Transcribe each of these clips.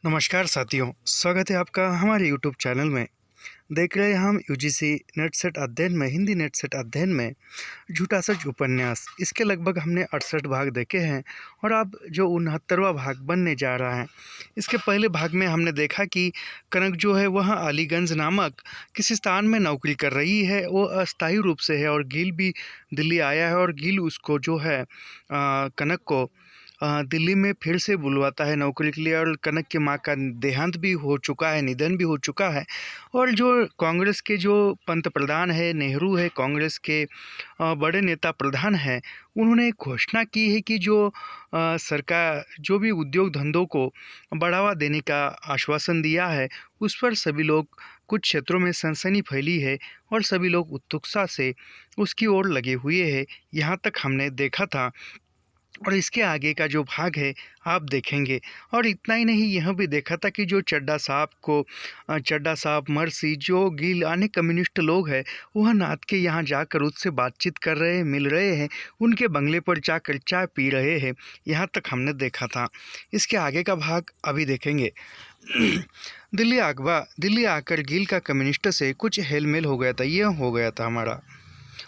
नमस्कार साथियों, स्वागत है आपका हमारे यूट्यूब चैनल में। देख रहे हैं हम यूजीसी नेट सेट अध्ययन में हिंदी नेट सेट अध्ययन में झूठा सच उपन्यास। इसके लगभग हमने 68 भाग देखे हैं और अब जो 69वां भाग बनने जा रहा है। इसके पहले भाग में हमने देखा कि कनक जो है वह अलीगंज नामक किसी स्थान में नौकरी कर रही है। वो अस्थायी रूप से है और गिल भी दिल्ली आया है और गिल उसको जो है कनक को दिल्ली में फिर से बुलवाता है नौकरी के लिए। और कनक की माँ का देहांत भी हो चुका है, निधन भी हो चुका है। और जो कांग्रेस के जो पंत प्रधान है, नेहरू है, कांग्रेस के बड़े नेता प्रधान हैं, उन्होंने एक घोषणा की है कि जो सरकार जो भी उद्योग धंधों को बढ़ावा देने का आश्वासन दिया है, उस पर सभी लोग कुछ क्षेत्रों में सनसनी फैली है और सभी लोग उत्सुकता से उसकी ओर लगे हुए हैं। यहाँ तक हमने देखा था और इसके आगे का जो भाग है आप देखेंगे। और इतना ही नहीं, यह भी देखा था कि जो चड्ढा साहब, मर्सी, जो गिल अन्य कम्युनिस्ट लोग हैं, वह नाथ के यहाँ जाकर उससे बातचीत कर रहे हैं, मिल रहे हैं, उनके बंगले पर जाकर चाय पी रहे हैं। यहाँ तक हमने देखा था। इसके आगे का भाग अभी देखेंगे। दिल्ली आकर गिल का कम्युनिस्ट से कुछ हेलमेल हो गया था। यह हो गया था हमारा।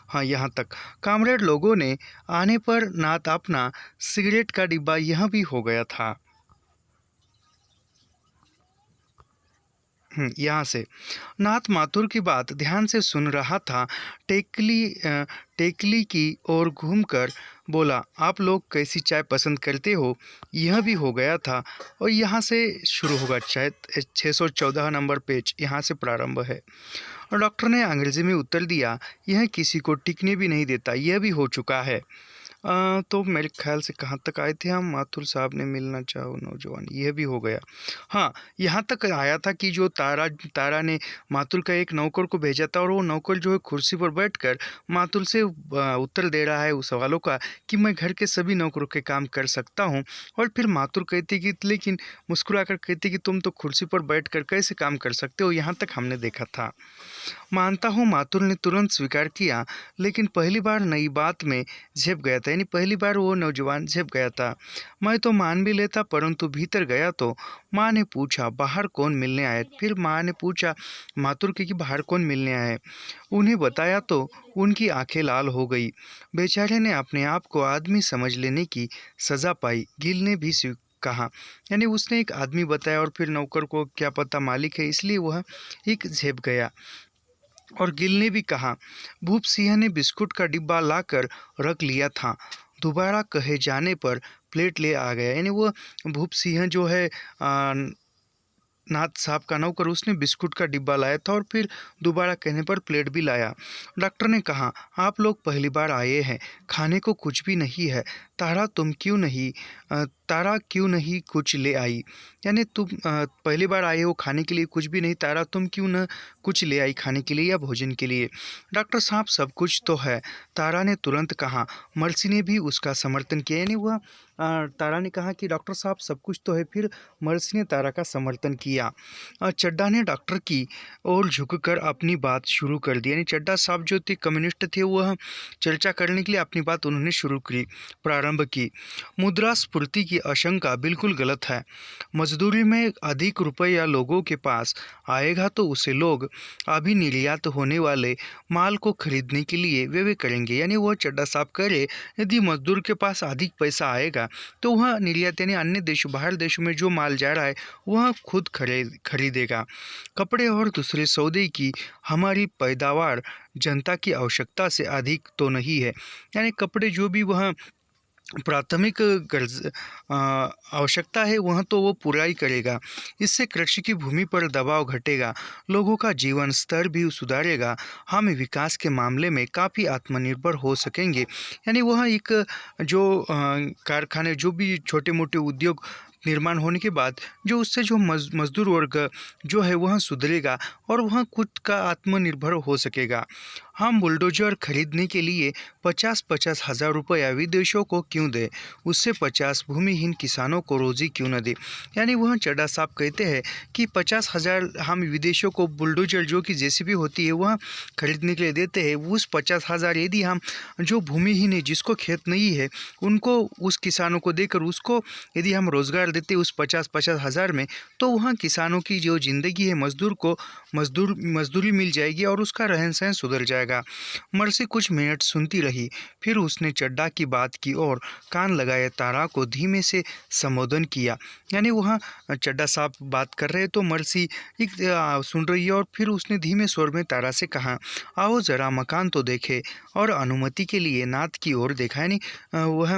हाँ, यहाँ तक कामरेड लोगों ने आने पर नाथ अपना सिगरेट का डिब्बा यह भी हो गया था। यहाँ से नाथ माथुर की बात ध्यान से सुन रहा था। टेकली की ओर घूमकर बोला, आप लोग कैसी चाय पसंद करते हो? यह भी हो गया था। और यहाँ से शुरू होगा, शायद 614 नंबर पेज यहाँ से प्रारंभ है। और डॉक्टर ने अंग्रेजी में उत्तर दिया, यह किसी को टिकने भी नहीं देता। यह भी हो चुका है। तो मेरे ख्याल से कहाँ तक आए थे हम? माथुर साहब ने मिलना चाहो नौजवान, यह भी हो गया। हाँ, यहाँ तक आया था कि जो तारा ने माथुर का एक नौकर को भेजा था और वो नौकर जो है कुर्सी पर बैठकर माथुर से उत्तर दे रहा है उस सवालों का कि मैं घर के सभी नौकरों के काम कर सकता हूँ। और फिर माथुर कहती कि लेकिन मुस्कुराकर कहती कि तुम तो कुर्सी पर बैठकर कैसे काम कर सकते हो। यहाँ तक हमने देखा था। मानता हूँ, माथुर ने तुरंत स्वीकार किया, लेकिन पहली बार नई बात में झेप गया था। यानी पहली बार वो नौजवान झेप गया था। मैं तो मान भी लेता, परंतु भीतर गया तो माँ ने पूछा, बाहर कौन मिलने आए? फिर माँ ने पूछा माथुर की कि बाहर कौन मिलने आए। उन्हें बताया तो उनकी आंखें लाल हो गई। बेचारे ने अपने आप को आदमी समझ लेने की सज़ा पाई। गिल ने भी कहा, यानी उसने एक आदमी बताया और फिर नौकर को क्या पता मालिक है, इसलिए वह एक झेप गया। और गिल ने भी कहा, भूप सिंह ने बिस्कुट का डिब्बा लाकर रख लिया था, दोबारा कहे जाने पर प्लेट ले आ गया। यानी वो भूप सिंह जो है नाथ साहब का नौकर, उसने बिस्कुट का डिब्बा लाया था और फिर दोबारा कहने पर प्लेट भी लाया। डॉक्टर ने कहा, आप लोग पहली बार आए हैं, खाने को कुछ भी नहीं है। तारा क्यों नहीं कुछ ले आई? यानी तुम पहली बार आए हो, खाने के लिए कुछ भी नहीं। तारा, तुम क्यों न कुछ ले आई खाने के लिए या भोजन के लिए? डॉक्टर साहब, सब कुछ तो है, तारा ने तुरंत कहा। मर्सी ने भी उसका समर्थन किया। यानी वह तारा ने कहा कि डॉक्टर साहब सब कुछ तो है, फिर मर्सी ने तारा का समर्थन किया। चड्ढा ने डॉक्टर की ओर झुककर अपनी बात शुरू कर दी। यानी चड्ढा साहब जो थे, कम्युनिस्ट थे, वह चर्चा करने के लिए अपनी बात उन्होंने प्रारंभ की। मुद्रास्फीति की आशंका बिल्कुल गलत है। मजदूरी में अधिक रुपया लोगों के पास आएगा तो उसे लोग अभी निर्यात होने वाले माल को खरीदने के लिए वे करेंगे। यानी वह चड्ढा साहब करे, यदि मजदूर के पास अधिक पैसा आएगा तो वह निर्यात यानी अन्य देशों, बाहर देशों में जो माल जा रहा है वह खुद खरीदेगा। कपड़े और दूसरे सौदे की हमारी पैदावार जनता की आवश्यकता से अधिक तो नहीं है। यानी कपड़े जो भी वह प्राथमिक आवश्यकता है वह तो वो पूरा ही करेगा। इससे कृषि की भूमि पर दबाव घटेगा, लोगों का जीवन स्तर भी सुधारेगा, हम विकास के मामले में काफ़ी आत्मनिर्भर हो सकेंगे। यानी वह एक जो कारखाने, जो भी छोटे मोटे उद्योग निर्माण होने के बाद जो उससे जो मजदूर वर्ग जो है वह सुधरेगा और वह खुद का आत्मनिर्भर हो सकेगा। हम बुलडोजर खरीदने के लिए 50-50 हज़ार रुपया विदेशों को क्यों दें, उससे 50 भूमिहीन किसानों को रोजी क्यों न दे। यानी वह चड्ढा साहब कहते हैं कि 50,000 हम विदेशों को बुलडोजर जो कि जेसीबी होती है वह खरीदने के लिए देते हैं। उस 50,000 यदि हम जो भूमिहीन है जिसको खेत नहीं है उनको, उस किसानों को देकर उसको यदि हम रोज़गार देते उस 50-50 हज़ार में, तो वहाँ किसानों की जो ज़िंदगी है मज़दूर को मज़दूरी मिल जाएगी और उसका रहन सहन सुधर जाएगा। मर्सी कुछ मिनट सुनती रही, फिर उसने चड्ढा की बात की और कान लगाए तारा को धीमे से संबोधन किया। यानी वहाँ चड्ढा साहब बात कर रहे तो मर्सी सुन रही है और फिर उसने धीमे स्वर में तारा से कहा, आओ ज़रा मकान तो देखे, और अनुमति के लिए नाथ की ओर देखा। यानी वह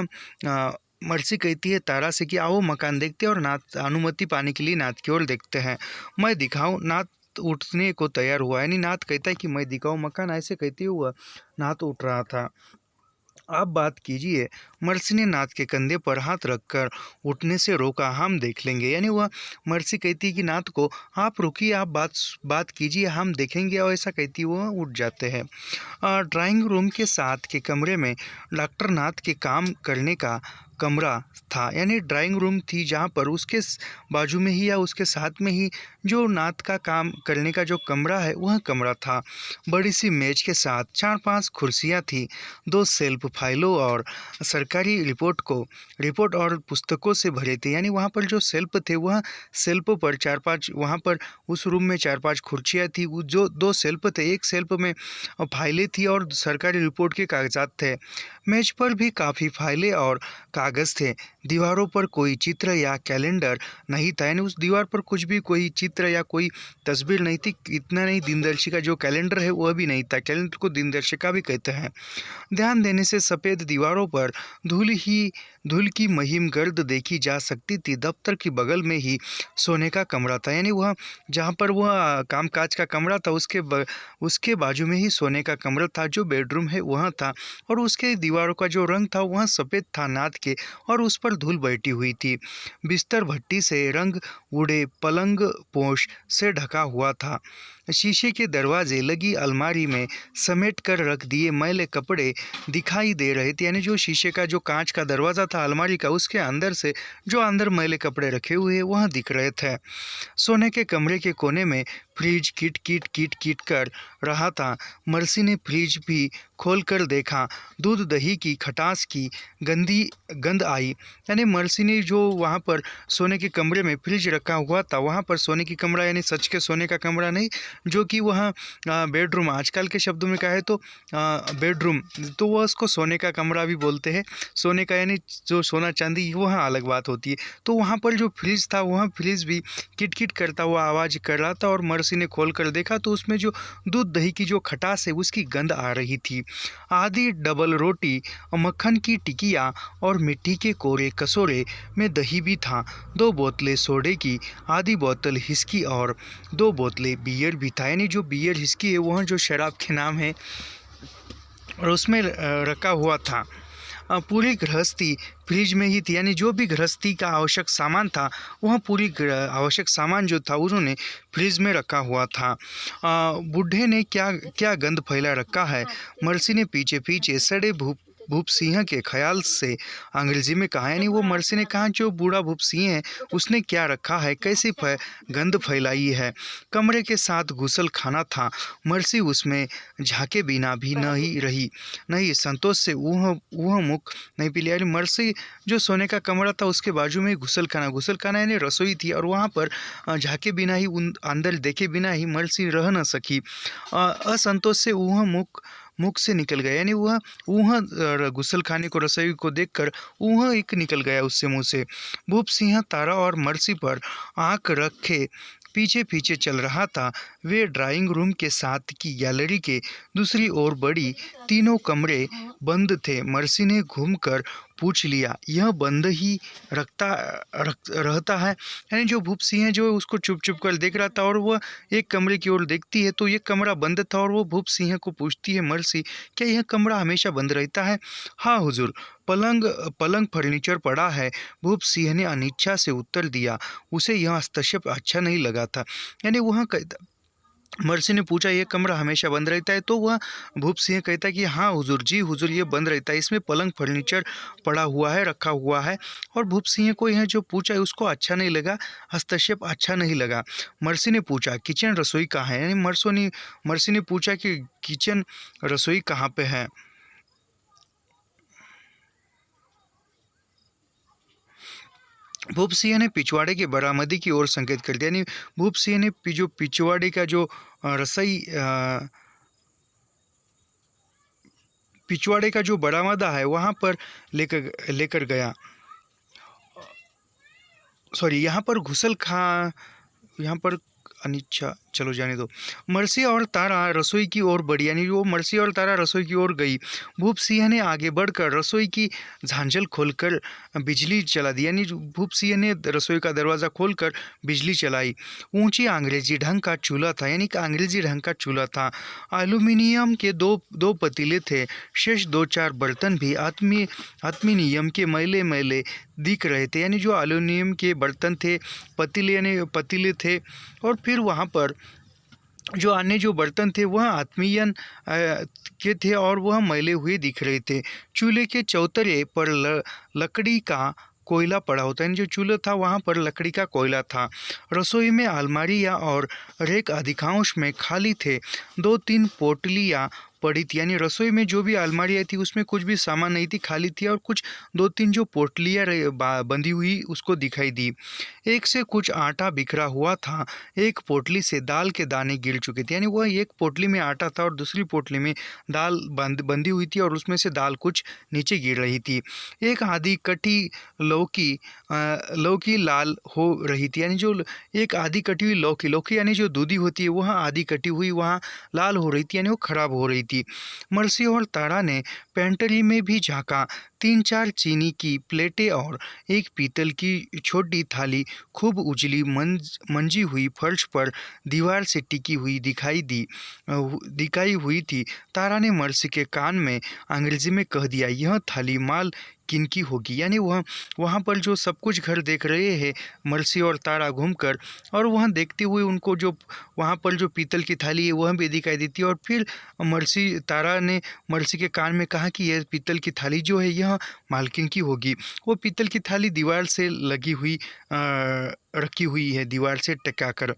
मर्सी कहती है तारा से कि आओ मकान देखते हैं और नाथ अनुमति पाने के लिए नाथ की ओर देखते हैं। मैं दिखाऊं? नाथ उठने को तैयार हुआ। यानी नाथ कहता है कि मैं दिखाऊं मकान, ऐसे कहते हुआ नाथ उठ रहा था। आप बात कीजिए। मर्सी ने नाथ के कंधे पर हाथ रखकर उठने से रोका, हम देख लेंगे। यानी वह मर्सी कहती है कि नाथ को आप रुकिए, आप बात कीजिए, हम देखेंगे, और ऐसा कहती वह उठ जाते हैं। ड्राइंग रूम के साथ के कमरे में डॉक्टर नाथ के काम करने का कमरा था। यानी ड्राइंग रूम थी जहाँ पर उसके बाजू में ही या उसके साथ में ही जो नाथ का काम करने का जो कमरा है वह कमरा था। बड़ी सी मेज के साथ 4-5 कुर्सियाँ थी। 2 शेल्फ फाइलों और सरकारी रिपोर्ट और पुस्तकों से भरे थे। यानी वहाँ पर जो शेल्फ थे वह शेल्फ पर 4-5, वहाँ पर उस रूम में 4-5 कुर्सियाँ थी। वो जो 2 शेल्फ थे, एक शेल्फ में फाइलें थी और सरकारी रिपोर्ट के कागजात थे। मेज पर भी काफ़ी फाइलें और कागज़ थे। दीवारों पर कोई चित्र या कैलेंडर नहीं था। यानी उस दीवार पर कुछ भी कोई चित्र या कोई तस्वीर नहीं थी। इतना नहीं, दिनदर्शिका जो कैलेंडर है वह भी नहीं था। कैलेंडर को दिनदर्शिका भी कहते हैं। ध्यान देने से सफ़ेद दीवारों पर धूल की महीम गर्द देखी जा सकती थी। दफ्तर की बगल में ही सोने का कमरा था। यानी वह जहाँ पर वह कामकाज का कमरा था उसके बाजू में ही सोने का कमरा था, जो बेडरूम है वहाँ था। और उसके दीवारों का जो रंग था वह सफ़ेद था नाथ के, और उस पर धूल बैठी हुई थी। बिस्तर भट्टी से रंग उड़े पलंग पोश से ढका हुआ था। शीशे के दरवाजे लगी अलमारी में समेट कर रख दिए मैले कपड़े दिखाई दे रहे थे। यानी जो शीशे का जो कांच का दरवाज़ा था अलमारी का, उसके अंदर से जो अंदर मैले कपड़े रखे हुए वह दिख रहे थे। सोने के कमरे के कोने में fridge kit kit kit kit कर रहा था। मर्सी ने फ्रिज भी खोल कर देखा। दूध दही की खटास की गंध आई। यानी मर्सी ने जो वहाँ पर सोने के कमरे में फ्रिज रखा हुआ था, वहाँ पर सोने की कमरा यानी सच के सोने का कमरा नहीं, जो कि वह बेडरूम आजकल के शब्दों में कहे तो बेडरूम, तो वह उसको सोने का कमरा भी बोलते हैं। सोने का यानी जो सोना चांदी वह अलग बात होती है। तो वहाँ पर जो फ्रिज था वह फ्रिज भी किट किट करता हुआ आवाज़ कर रहा था। और मर्सी ने खोल कर देखा तो उसमें जो दूध दही की जो खटास है उसकी गंध आ रही थी। आधी डबल रोटी, मक्खन की टिकिया और मिट्टी के कोरे कटोरे में दही भी था। 2 बोतलें सोडे की, आधी बोतल हिस्की और 2 बोतलें बियर भी था। यानी जो बियर हिस्की है वह जो शराब के नाम है और उसमें रखा हुआ था। पूरी गृहस्थी फ्रिज में ही थी। यानी जो भी गृहस्थी का आवश्यक सामान था वह पूरी आवश्यक सामान जो था उन्होंने फ्रिज में रखा हुआ था। बूढ़े ने क्या क्या गंद फैला रखा है, मर्सी ने पीछे पीछे सड़े भूप सिंह के ख्याल से अंग्रेजी में कहा। यानी वो मर्सी ने कहा जो बूढ़ा भूप सिंह है उसने क्या रखा है, कैसी गंद फैलाई है। कमरे के साथ गुसल खाना था। मर्सी उसमें झाके बिना भी नहीं संतोष से वह मुख नहीं पी लिया। यानी मर्सी जो सोने का कमरा था उसके बाजू में गुसल खाना यानी रसोई थी, और वहाँ पर झाके बिना ही उन अंदर देखे बिना ही मर्सी रह न सकी। असंतोष से वह मुख से निकल गया। यानी वह गुसल खाने को, रसोई को देखकर वह एक निकल गया उससे मुँह से। भूप सिंह तारा और मर्सी पर आँख रखे पीछे पीछे चल रहा था। वे ड्राइंग रूम के साथ की गैलरी के दूसरी ओर बढ़ी। तीनों कमरे बंद थे। मर्सी ने घूमकर पूछ लिया, यह बंद ही रहता है? यानी जो भूप सिंह है जो उसको चुप चुप कर देख रहा था और वह एक कमरे की ओर देखती है तो ये कमरा बंद था। और वो भूप सिंह को पूछती है मर्सी, क्या यह कमरा हमेशा बंद रहता है? हाँ हुजूर, पलंग फर्नीचर पड़ा है, भूप सिंह ने अनिच्छा से उत्तर दिया। उसे यह हस्तक्षेप अच्छा नहीं लगा था। यानी वह मर्सी ने पूछा, यह कमरा हमेशा बंद रहता है? तो वह भूप सिंह कहता है कि हाँ हुजूर जी, हुजूर ये बंद रहता है, इसमें पलंग फर्नीचर पड़ा हुआ है, रखा हुआ है। और भूप सिंह को यह जो पूछा है उसको अच्छा नहीं लगा, हस्तक्षेप अच्छा नहीं लगा। मर्सी ने पूछा, किचन रसोई कहाँ है? यानी मर्सी ने पूछा कि किचन रसोई कहाँ पे है। भूप सिंह ने पिछवाड़े की बरामदी की ओर संकेत कर दिया। यानी भूप सिंह ने जो पिछवाड़े का जो रसोई पिछवाड़े का जो बरामदा है वहाँ पर लेकर लेकर गया। सॉरी, यहाँ पर घुसल खा यहाँ पर अनिच्छा, चलो जाने दो। मर्सी और तारा रसोई की ओर बढ़ी, यानी वो मर्सी और तारा रसोई की ओर गई। भूप सिंह ने आगे बढ़कर रसोई की झांझल खोलकर बिजली चला दी। यानी भूप सिंह ने रसोई का दरवाज़ा खोलकर बिजली चलाई। ऊंची अंग्रेजी ढंग का चूल्हा था, यानी कि अंग्रेजी ढंग का चूल्हा था। एल्यूमिनियम के दो दो पतीले थे। शेष दो चार बर्तन भी आत्मीनियम के मैले मैले दिख रहे थे। यानी जो एल्यूमिनियम के बर्तन थे, पतीले यानी पतीले थे, और फिर वहाँ पर जो अन्य जो बर्तन थे वह आत्मीयन के थे और वह मैले हुए दिख रहे थे। चूल्हे के चौतरे पर लकड़ी का कोयला पड़ा होता है। जो चूल्हा था वहाँ पर लकड़ी का कोयला था। रसोई में अलमारियाँ और रेक अधिकांश में खाली थे। दो तीन पोटलियाँ पड़ी थी, यानी रसोई में जो भी अलमारियाँ थी उसमें कुछ भी सामान नहीं थी, खाली थी। और कुछ दो तीन जो पोटलियाँ बंधी हुई उसको दिखाई दी। एक से कुछ आटा बिखरा हुआ था। एक पोटली से दाल के दाने गिर चुके थे, यानी वह एक पोटली में आटा था और दूसरी पोटली में दाल बंधी हुई थी और उसमें से दाल कुछ नीचे गिर रही थी। एक आधी कटी लौकी लाल हो रही थी, यानी जो एक आधी कटी हुई लौकी यानी जो दूधी होती है वह आधी कटी हुई वहाँ लाल हो रही थी, यानी वो खराब हो रही थी। मर्सी और तारा ने पेंट्री में भी झांका। तीन चार चीनी की प्लेटें और एक पीतल की छोटी थाली खूब उजली मंजी हुई फर्श पर दीवार से टिकी हुई दिखाई हुई थी। तारा ने मर्सी के कान में अंग्रेजी में कह दिया, यह थाली माल किनकी होगी? यानी वह वहाँ पर जो सब कुछ घर देख रहे हैं मर्सी और तारा घूमकर, और वहाँ देखते हुए उनको जो वहाँ पर जो पीतल की थाली है वह भी दिखाई देती है। और फिर तारा ने मर्सी के कान में कहा कि यह पीतल की थाली जो है यह मालकिन की होगी। वो पीतल की थाली दीवार से लगी हुई रखी हुई है, दीवार से टकाकर।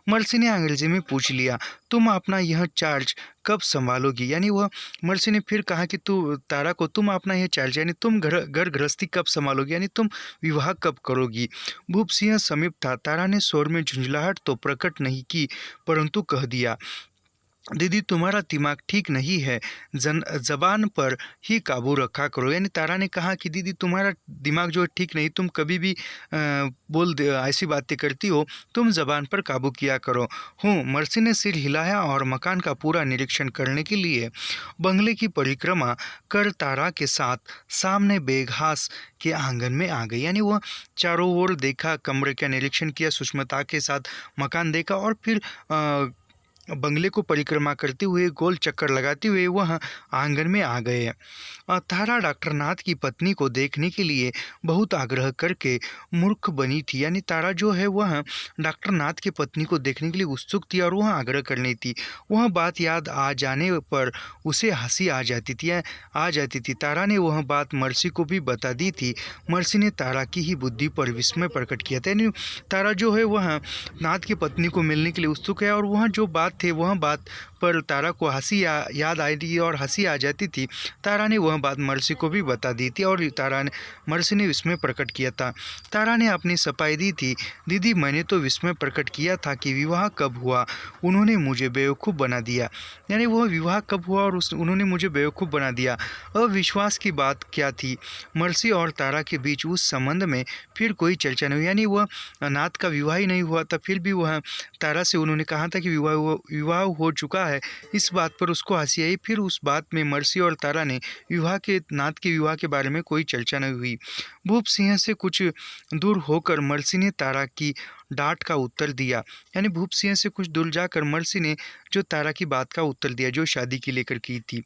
मर्सी ने अंग्रेजी में पूछ लिया, तुम अपना यह चार्ज कब संभालोगी? यानी वह मर्सी ने फिर कहा कि तारा को तुम अपना यह चार्ज यानी तुम घर गृहस्थी कब संभालोगी, यानी तुम विवाह कब करोगी? भूप सिंह समीप था। तारा ने स्वर में झुंझलाहट तो प्रकट नहीं की, परंतु कह दिया, दीदी तुम्हारा दिमाग ठीक नहीं है, जबान पर ही काबू रखा करो। यानी तारा ने कहा कि दीदी तुम्हारा दिमाग जो ठीक नहीं, तुम कभी भी ऐसी बातें करती हो, तुम जबान पर काबू किया करो। मर्सी ने सिर हिलाया और मकान का पूरा निरीक्षण करने के लिए बंगले की परिक्रमा कर तारा के साथ सामने बेघास के आंगन में आ गई। यानी वह चारों ओर देखा, कमरे का निरीक्षण किया, सुष्मिता के साथ मकान देखा और फिर बंगले को परिक्रमा करते हुए गोल चक्कर लगाते हुए वह आंगन में आ गए। तारा डॉक्टर नाथ की पत्नी को देखने के लिए बहुत आग्रह करके मूर्ख बनी थी। यानी तारा जो है वह डॉक्टर नाथ की पत्नी को देखने के लिए उत्सुक थी और वह आग्रह करनी थी। वह बात याद आ जाने पर उसे हंसी आ जाती थी। तारा ने वह बात मर्सी को भी बता दी थी। मर्सी ने तारा की ही बुद्धि पर विस्मय प्रकट किया था। यानी तारा जो है वह नाथ की पत्नी को मिलने के लिए उत्सुक है और वह जो बात थे वह बात पर तारा को याद आई थी और हंसी आ जाती थी। तारा ने वह बात मर्सी को भी बता दी थी और मर्सी ने विस्मय प्रकट किया था। तारा ने अपनी सफाई दी थी, दीदी मैंने तो विस्मय प्रकट किया था कि विवाह कब हुआ, उन्होंने मुझे बेवकूफ़ बना दिया। यानी वह विवाह कब हुआ और उन्होंने मुझे बेवकूफ़ बना दिया। अविश्वास की बात क्या थी? मर्सी और तारा के बीच उस संबंध में फिर कोई चर्चा नहीं हुई। यानी वह नाथ का विवाह ही नहीं हुआ था, फिर भी वह तारा से उन्होंने कहा था कि विवाह हो चुका है। इस बात पर उसको हंसी आई। फिर उस बात में मर्सी और तारा ने नाथ के विवाह के बारे में कोई चर्चा नहीं हुई। भूप सिंह से कुछ दूर होकर मर्सी ने तारा की डांट का उत्तर दिया। यानी भूप सिंह से कुछ दूर जाकर मर्सी ने जो तारा की बात का उत्तर दिया जो शादी की लेकर की थी।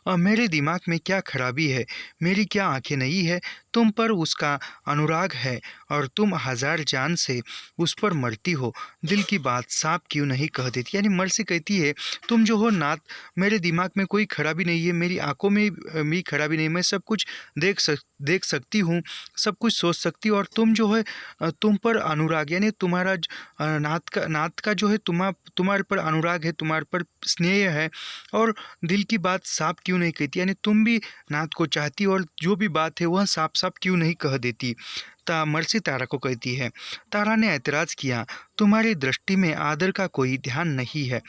मेरे दिमाग में क्या खराबी है, मेरी क्या आंखें नहीं है, तुम पर उसका अनुराग है और तुम हजार जान से उस पर मरती हो, दिल की बात साफ क्यों नहीं कह देती। यानी मर्सी कहती है तुम जो हो नाथ, मेरे दिमाग में कोई खराबी नहीं है, मेरी आंखों में भी खराबी नहीं, मैं सब कुछ देख सकती हूँ, सब कुछ सोच सकती हूँ, और तुम जो है तुम पर अनुराग यानी तुम्हारा नाथ का जो है तुम्हारे पर अनुराग है, तुम्हारे पर स्नेह है, और दिल की बात साफ क्यों नहीं कहती। यानी तुम भी नाथ को चाहती हो और जो भी बात है वह साफ साफ क्यों नहीं कह देती। मर्सी तारा को कहती है। तारा ने ऐतराज किया, तुम्हारी दृष्टि में आदर का कोई ध्यान नहीं है,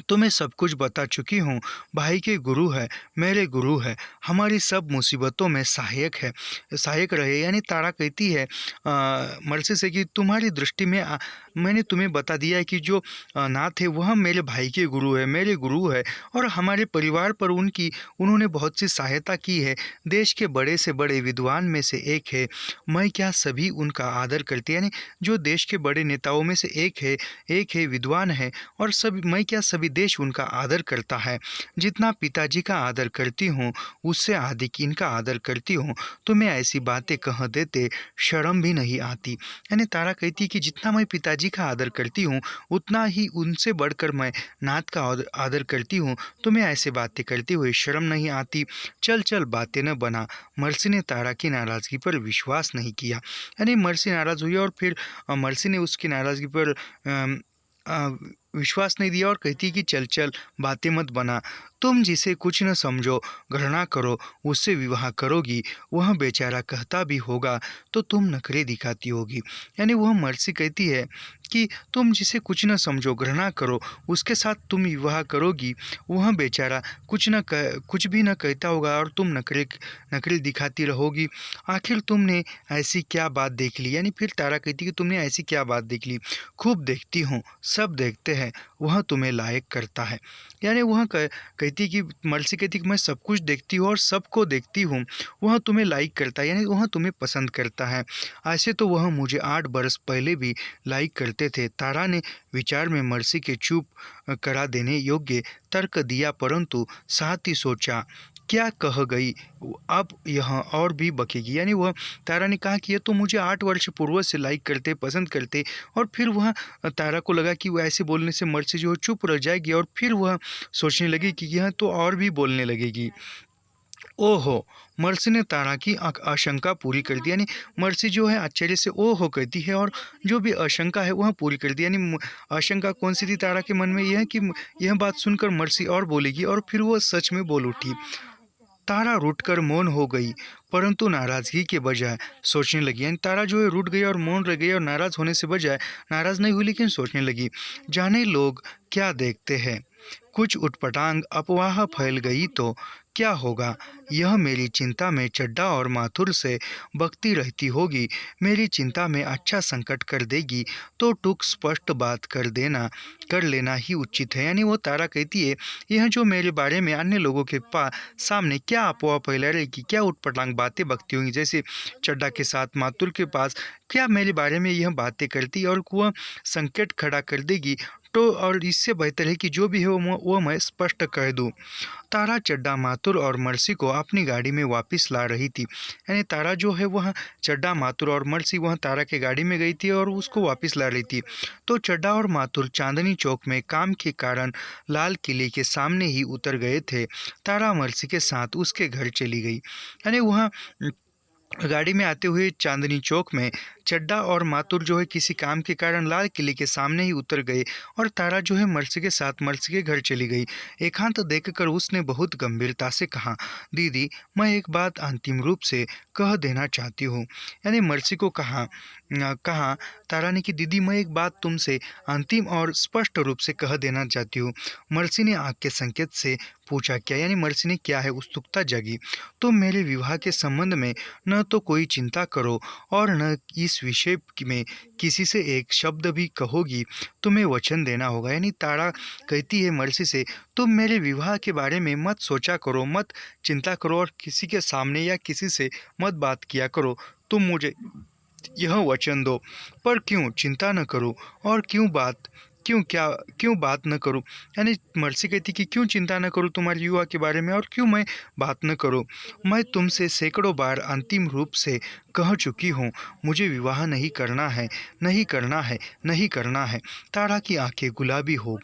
तो मैं सब कुछ बता चुकी हूँ। भाई के गुरु है, मेरे गुरु है, हमारी सब मुसीबतों में सहायक रहे। यानी तारा कहती है मर्सी से कि तुम्हारी दृष्टि में मैंने तुम्हें बता दिया है कि जो नाथ है वह मेरे भाई के गुरु है, मेरे गुरु है, और हमारे परिवार पर उन्होंने बहुत सी सहायता की है। देश के बड़े से बड़े विद्वान में से एक है, मैं क्या सभी उनका आदर करती, यानी जो देश के बड़े नेताओं में से एक है विद्वान है, और मैं क्या सभी देश उनका आदर करता है। जितना पिताजी का आदर करती हूँ उससे अधिक इनका आदर करती हूँ। तो मैं ऐसी बातें कह देते शर्म भी नहीं आती। यानी तारा कहती कि जितना मैं पिताजी का आदर करती हूँ उतना ही उनसे बढ़कर मैं नाथ का आदर करती हूँ, तो मैं ऐसे बातें करते हुए शर्म नहीं आती। चल चल बातें न बना। मर्सी ने तारा की नाराज़गी पर विश्वास नहीं किया। यानी मर्सी नाराज़ हुई और फिर मर्सी ने उसकी नाराज़गी पर विश्वास नहीं दिया और कहती कि चल चल बातें मत बना। तुम जिसे कुछ न समझो, घृणा करो, उससे विवाह करोगी, वह बेचारा कहता भी होगा तो तुम नखरे दिखाती होगी। यानी वह मर्सी कहती है कि तुम जिसे कुछ न समझो, घृणा करो, उसके साथ तुम विवाह करोगी, वह बेचारा कुछ भी न कहता होगा और तुम नखरे दिखाती रहोगी। आखिर तुमने ऐसी क्या बात देख ली। यानी फिर तारा कहती कि तुमने ऐसी क्या बात देख ली। खूब देखती हूँ, सब देखते हैं, वह तुम्हें लायक करता है। यानी वह कहती कि मर्सी कहती कि मैं सब कुछ देखती हूँ और सबको देखती हूँ, वह तुम्हें लाइक करता है, यानी वह तुम्हें पसंद करता है। ऐसे तो वह मुझे 8 बरस पहले भी लाइक करते थे। तारा ने विचार में मर्सी के चुप करा देने योग्य तर्क दिया, परंतु साथ ही सोचा क्या कह गई, अब यह और भी बकेगी। यानी वह तारा ने कहा कि ये तो मुझे 8 वर्ष पूर्व से लाइक करते, पसंद करते, और फिर वह तारा को लगा कि वह ऐसे बोलने से मर्सी जो चुप रह जाएगी, और फिर वह सोचने लगी कि यह तो और भी बोलने लगेगी। ओहो! मर्सी ने तारा की आशंका पूरी कर दी। यानी मर्सी जो है आश्चर्य से ओहो कहती है और जो भी आशंका है वह पूरी कर दी। यानी आशंका कौन सी थी तारा के मन में, यह है कि यह बात सुनकर मर्सी और बोलेगी, और फिर वह सच में बोल उठी। तारा रूठकर मौन हो गई, परंतु नाराज़गी के बजाय सोचने लगी। यानी तारा जो है रूठ गई और मौन रह गई, और नाराज़ होने से बजाय नाराज़ नहीं हुई लेकिन सोचने लगी। जाने लोग क्या देखते हैं, कुछ उटपटांग अफवाह फैल गई तो क्या होगा। यह मेरी चिंता में चड्ढा और माथुर से बकती रहती होगी, मेरी चिंता में अच्छा संकट कर देगी, तो टूक स्पष्ट बात कर लेना ही उचित है। यानी वो तारा कहती है यह जो मेरे बारे में अन्य लोगों के सामने क्या अफवाह फैला रहेगी, क्या उटपटांग बातें बकती होंगी, जैसे चड्ढा के साथ माथुर के पास क्या मेरे बारे में यह बातें करती और वह संकट खड़ा कर देगी, तो और इससे बेहतर है कि जो भी है वो मैं स्पष्ट कह दूँ। तारा चड्ढा माथुर और मर्सी को अपनी गाड़ी में वापस ला रही थी। यानी तारा जो है वह चड्ढा माथुर और मर्सी वह तारा के गाड़ी में गई थी और उसको वापस ला रही थी। तो चड्ढा और माथुर चांदनी चौक में काम के कारण लाल किले के सामने ही उतर गए थे। तारा मर्सी के साथ उसके घर चली गई। यानी वह गाड़ी में आते हुए चांदनी चौक में चड्ढा और माथुर जो है किसी काम के कारण लाल किले के सामने ही उतर गए, और तारा जो है मर्सी के साथ मर्सी के घर चली गई। एकांत देखकर उसने बहुत गंभीरता से कहा, दीदी मैं एक बात अंतिम रूप से कह देना चाहती हूँ। यानी मर्सी को कहा तारा ने कि दीदी मैं एक बात तुमसे अंतिम और स्पष्ट रूप से कह देना चाहती हूँ। मर्सी ने आँख के संकेत से पूछा क्या। यानी मर्सी ने क्या है उत्सुकता जगी। तो मेरे विवाह के संबंध में न तो कोई चिंता करो और न इस विषय में किसी से एक शब्द भी कहोगी, तुम्हें वचन देना होगा। यानी तारा कहती है मर्सी से तुम मेरे विवाह के बारे में मत सोचा करो, मत चिंता करो, और किसी के सामने या किसी से मत बात किया करो। तुम मुझे यह वचन दो। पर क्यों चिंता न करो और क्यों बात न करूं? यानी मर्सी कहती कि क्यों चिंता न करूं तुम्हारे युवा के बारे में, और क्यों मैं बात न करूं? मैं तुमसे सैकड़ों बार अंतिम रूप से कह चुकी हूँ, मुझे विवाह नहीं करना है, नहीं करना है, नहीं करना है। तारा की आंखें गुलाबी हो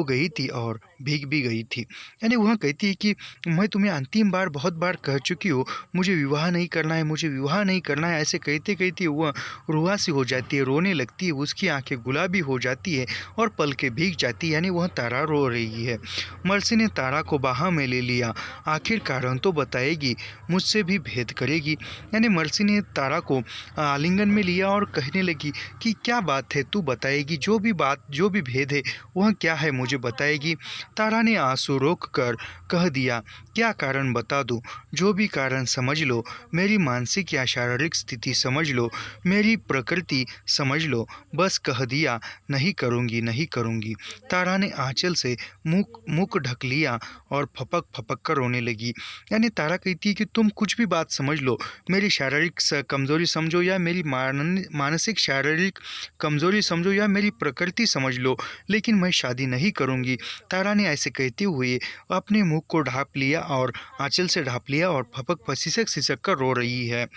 गई थी और भीग भी गई थी। यानी वह कहती है कि मैं तुम्हें अंतिम बार बहुत बार कह चुकी हूँ, मुझे विवाह नहीं करना है, मुझे विवाह नहीं करना है। ऐसे कहते कहते वह रुआ सी हो जाती है, रोने लगती है, उसकी आंखें गुलाबी हो जाती है और पलकें भीग जाती है। यानी वह तारा रो रही है। मर्सी ने तारा को बाह में ले लिया। आखिर कारण तो बताएगी, मुझसे भी भेद करेगी। यानी मर्सी ने तारा को आलिंगन में लिया और कहने लगी कि क्या बात है, तू बताएगी, जो भी भेद है वह क्या है, मुझे बताएगी। तारा ने आंसू रोक कर कह दिया, क्या कारण बता दूं? जो भी कारण समझ लो, मेरी मानसिक या शारीरिक स्थिति समझ लो, मेरी प्रकृति समझ लो, बस कह दिया, नहीं करूँगी, नहीं करूँगी। तारा ने आंचल से मुख ढक लिया और फपक फपक कर रोने लगी। यानी तारा कहती है कि तुम कुछ भी बात समझ लो, मेरी शारीरिक कमज़ोरी समझो या मेरी मानसिक शारीरिक कमज़ोरी समझो या मेरी प्रकृति समझ लो, लेकिन मैं शादी नहीं करूँगी। तारा ने ऐसे कहते हुए अपने मुख को ढाँप लिया और आंचल से ढाँप लिया और फपक सिसक सिसक कर रो रही है।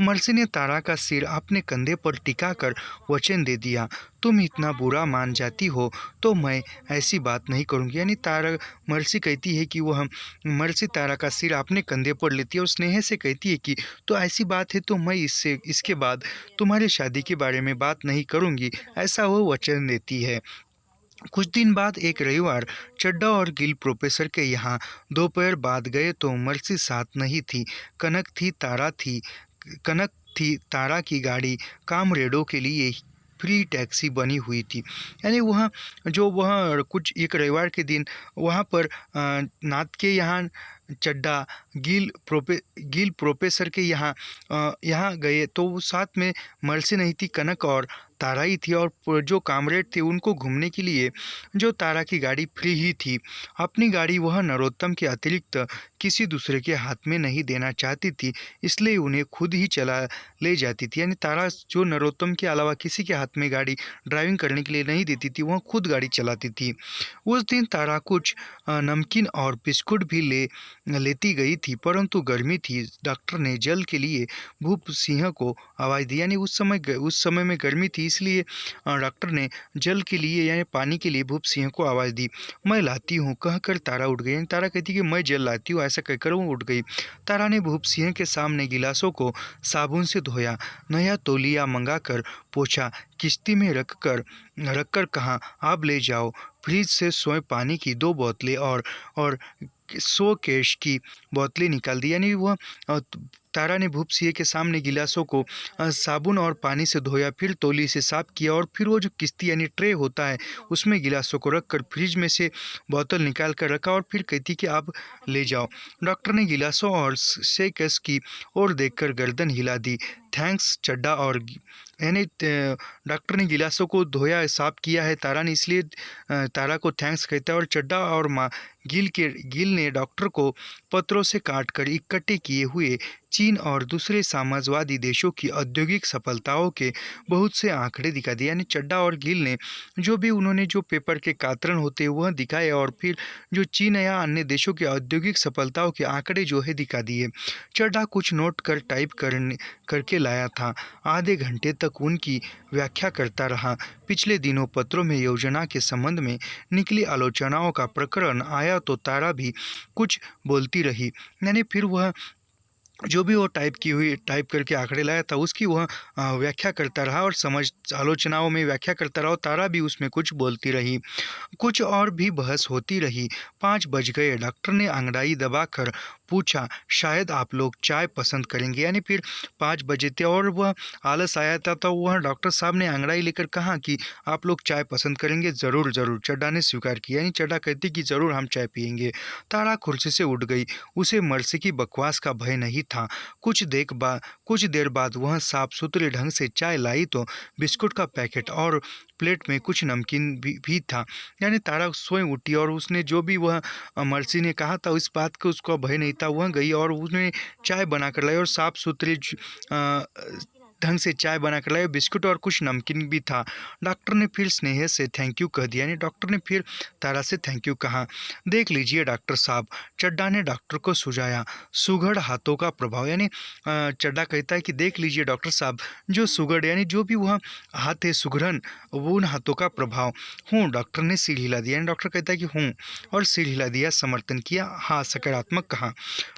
मर्सी ने तारा का सिर अपने कंधे पर टिकाकर वचन दे दिया, तुम इतना बुरा मान जाती हो तो मैं ऐसी बात नहीं करूँगी। यानी तारा मर्सी कहती है कि वह मर्सी तारा का सिर अपने कंधे पर लेती है और स्नेह से कहती है कि तो ऐसी बात है तो मैं इसके बाद तुम्हारी शादी के बारे में बात नहीं करूँगी, ऐसा वो वचन देती है। कुछ दिन बाद एक रविवार चड्डा और गिल प्रोफेसर के यहाँ दोपहर बाद गए तो मर्सी साथ नहीं थी। कनक थी तारा की गाड़ी कामरेडों के लिए फ्री टैक्सी बनी हुई थी। यानी वह कुछ एक रविवार के दिन वहाँ पर नाथ के यहाँ चड्डा गिल प्रोफेसर के यहाँ गए तो वो साथ में मर्सी नहीं थी, कनक और तारा ही थी, और जो कामरेड थे उनको घूमने के लिए जो तारा की गाड़ी फ्री ही थी। अपनी गाड़ी वह नरोत्तम के अतिरिक्त किसी दूसरे के हाथ में नहीं देना चाहती थी, इसलिए उन्हें खुद ही चला ले जाती थी। यानी तारा जो नरोत्तम के अलावा किसी के हाथ में गाड़ी ड्राइविंग करने के लिए नहीं देती थी, वह खुद गाड़ी चलाती थी। उस दिन तारा कुछ नमकीन और बिस्कुट भी लेती गई थी, परंतु गर्मी थी। डॉक्टर ने जल के लिए भूप सिंह को आवाज़ दी। यानी उस समय में गर्मी थी, इसलिए डॉक्टर ने जल के लिए यानी पानी के लिए भूप सिंह को आवाज़ दी। मैं लाती हूँ कहकर तारा उठ गई। तारा कहती कि मैं जल लाती हूँ, ऐसा कहकर वो उठ गई। तारा ने भूप सिंह के सामने गिलासों को साबुन से धोया, नया तौलिया मंगाकर पोंछा, किश्ती में रखकर कहा, आप ले जाओ। फ्रिज से सोए पानी की 2 बोतलें और 100 कैश की बोतलें निकाल दी। यानी वह तारा ने भूप सिंह के सामने गिलासों को साबुन और पानी से धोया, फिर तौली से साफ किया और फिर वो जो किश्ती यानी ट्रे होता है उसमें गिलासों को रखकर फ्रिज में से बोतल निकाल कर रखा और फिर कहती कि आप ले जाओ। डॉक्टर ने गिलासों और शेकर्स की ओर देखकर गर्दन हिला दी। थैंक्स चड्डा और यानी डॉक्टर ने गिलासों को धोया साफ किया है तारा ने, इसलिए तारा को थैंक्स कहता है। और चड्डा और गिल ने डॉक्टर को पत्रों से काटकर इकट्ठे किए हुए चीन और दूसरे साम्राज्यवादी देशों की औद्योगिक सफलताओं के बहुत से आंकड़े दिखा दिए। यानी चड्डा और गिल ने उन्होंने जो पेपर के कातरण होते हैं वह दिखाए और फिर जो चीन या अन्य देशों की औद्योगिक सफलताओं के आंकड़े जो है दिखा दिए। चड्डा कुछ नोट कर टाइप करके लाया था। आधे घंटे तक उनकी व्याख्या करता रहा। पिछले दिनों पत्रों में योजना के संबंध में निकली आलोचनाओं का प्रकरण आया तो तारा भी कुछ बोलती रही। यानी फिर वह जो भी वो टाइप करके आंकड़े लाया था उसकी वह व्याख्या करता रहा और आलोचनाओं में व्याख्या करता रहा। तारा भी उसमें कुछ बोलती रही, कुछ और भी बहस होती रही। 5 बज गए। डॉक्टर ने अंगड़ाई दबाकर पूछा, शायद आप लोग चाय पसंद करेंगे। यानी फिर 5 बजे थे और वह आलस आया था तो वह डॉक्टर साहब ने अंगड़ाई लेकर कहा कि आप लोग चाय पसंद करेंगे। ज़रूर ज़रूर, चड्डा ने स्वीकार किया। यानी चड्डा कहती कि ज़रूर हम चाय पियेंगे। तारा कुर्सी से उठ गई। उसे मर्सी की बकवास का भय नहीं था। कुछ देर बाद वह साफ सुथरे ढंग से चाय लाई तो बिस्कुट का पैकेट और प्लेट में कुछ नमकीन भी था। यानी तारा स्वयं उठी और उसने जो भी वह मर्सी ने कहा था इस बात को उसको भय नहीं था। वह गई और उसने चाय बना कर लाई और साफ सुथरे ढंग से चाय बना कर लाए, बिस्कुट और कुछ नमकीन भी था। डॉक्टर ने फिर स्नेह से थैंक यू कह दिया, यानी डॉक्टर ने फिर तारा से थैंक यू कहा। देख लीजिए डॉक्टर साहब, चड्ढा ने डॉक्टर को सुझाया। सुघड़ हाथों का प्रभाव, यानी चड्ढा कहता है कि देख लीजिए डॉक्टर साहब, जो सुघड़ यानी जो भी वह हाथ है सुघड़न, वो उन हाथों का प्रभाव। हूँ, डॉक्टर ने सिर हिला दिया, यानी डॉक्टर कहता है कि हूँ, और सिर हिला दिया, समर्थन किया, हाँ सकारात्मक कहा।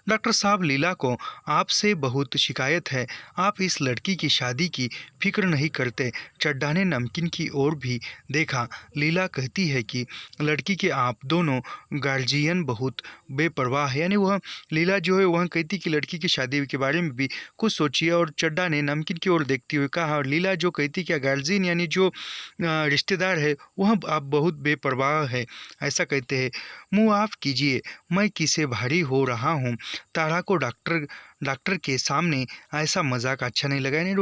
डॉक्टर साहब, लीला को आपसे बहुत शिकायत है, आप इस लड़की की शादी की फिक्र नहीं करते। चड्ढा ने नमकीन की ओर भी देखा। लीला कहती है कि लड़की के आप दोनों गार्जियन बहुत बेपरवाह है, यानी वह लीला जो है वह कहती कि लड़की की शादी के बारे में भी कुछ सोचिए। और चड्ढा ने नमकीन की ओर देखते हुए कहा, और लीला जो कहती कि गार्जियन यानी जो रिश्तेदार है वह आप बहुत बेपरवाह है, ऐसा कहते हैं। मुँह आप कीजिए, मैं किसे भारी हो रहा हूँ। तारा को डॉक्टर के सामने ऐसा मजाक अच्छा नहीं लगा, यानी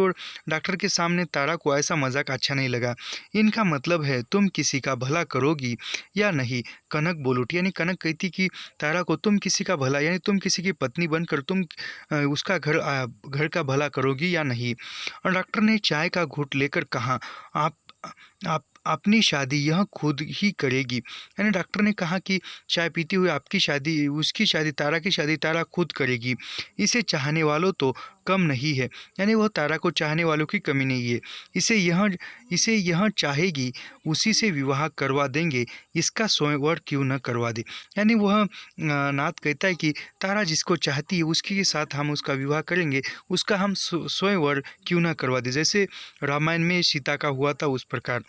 डॉक्टर के सामने तारा को ऐसा मजाक अच्छा नहीं लगा। इनका मतलब है तुम किसी का भला करोगी या नहीं, कनक बोल उठी, यानी कनक कहती कि तारा को तुम किसी का भला, यानी तुम किसी की पत्नी बनकर तुम उसका घर का भला करोगी या नहीं। और डॉक्टर ने चाय का घूंट लेकर कहा, आप अपनी शादी यह खुद ही करेगी, यानी डॉक्टर ने कहा कि चाय पीते हुए आपकी शादी, उसकी शादी, तारा की शादी तारा खुद करेगी। इसे चाहने वालों तो कम नहीं है, यानी वह तारा को चाहने वालों की कमी नहीं है। इसे यह चाहेगी, उसी से विवाह करवा देंगे, इसका स्वयंवर क्यों न करवा दे। यानी वह नाथ कहता है कि तारा जिसको चाहती है उसके के साथ हम उसका विवाह करेंगे, उसका हम स्वयंवर क्यों न करवा दे, जैसे रामायण में सीता का हुआ था उस प्रकार।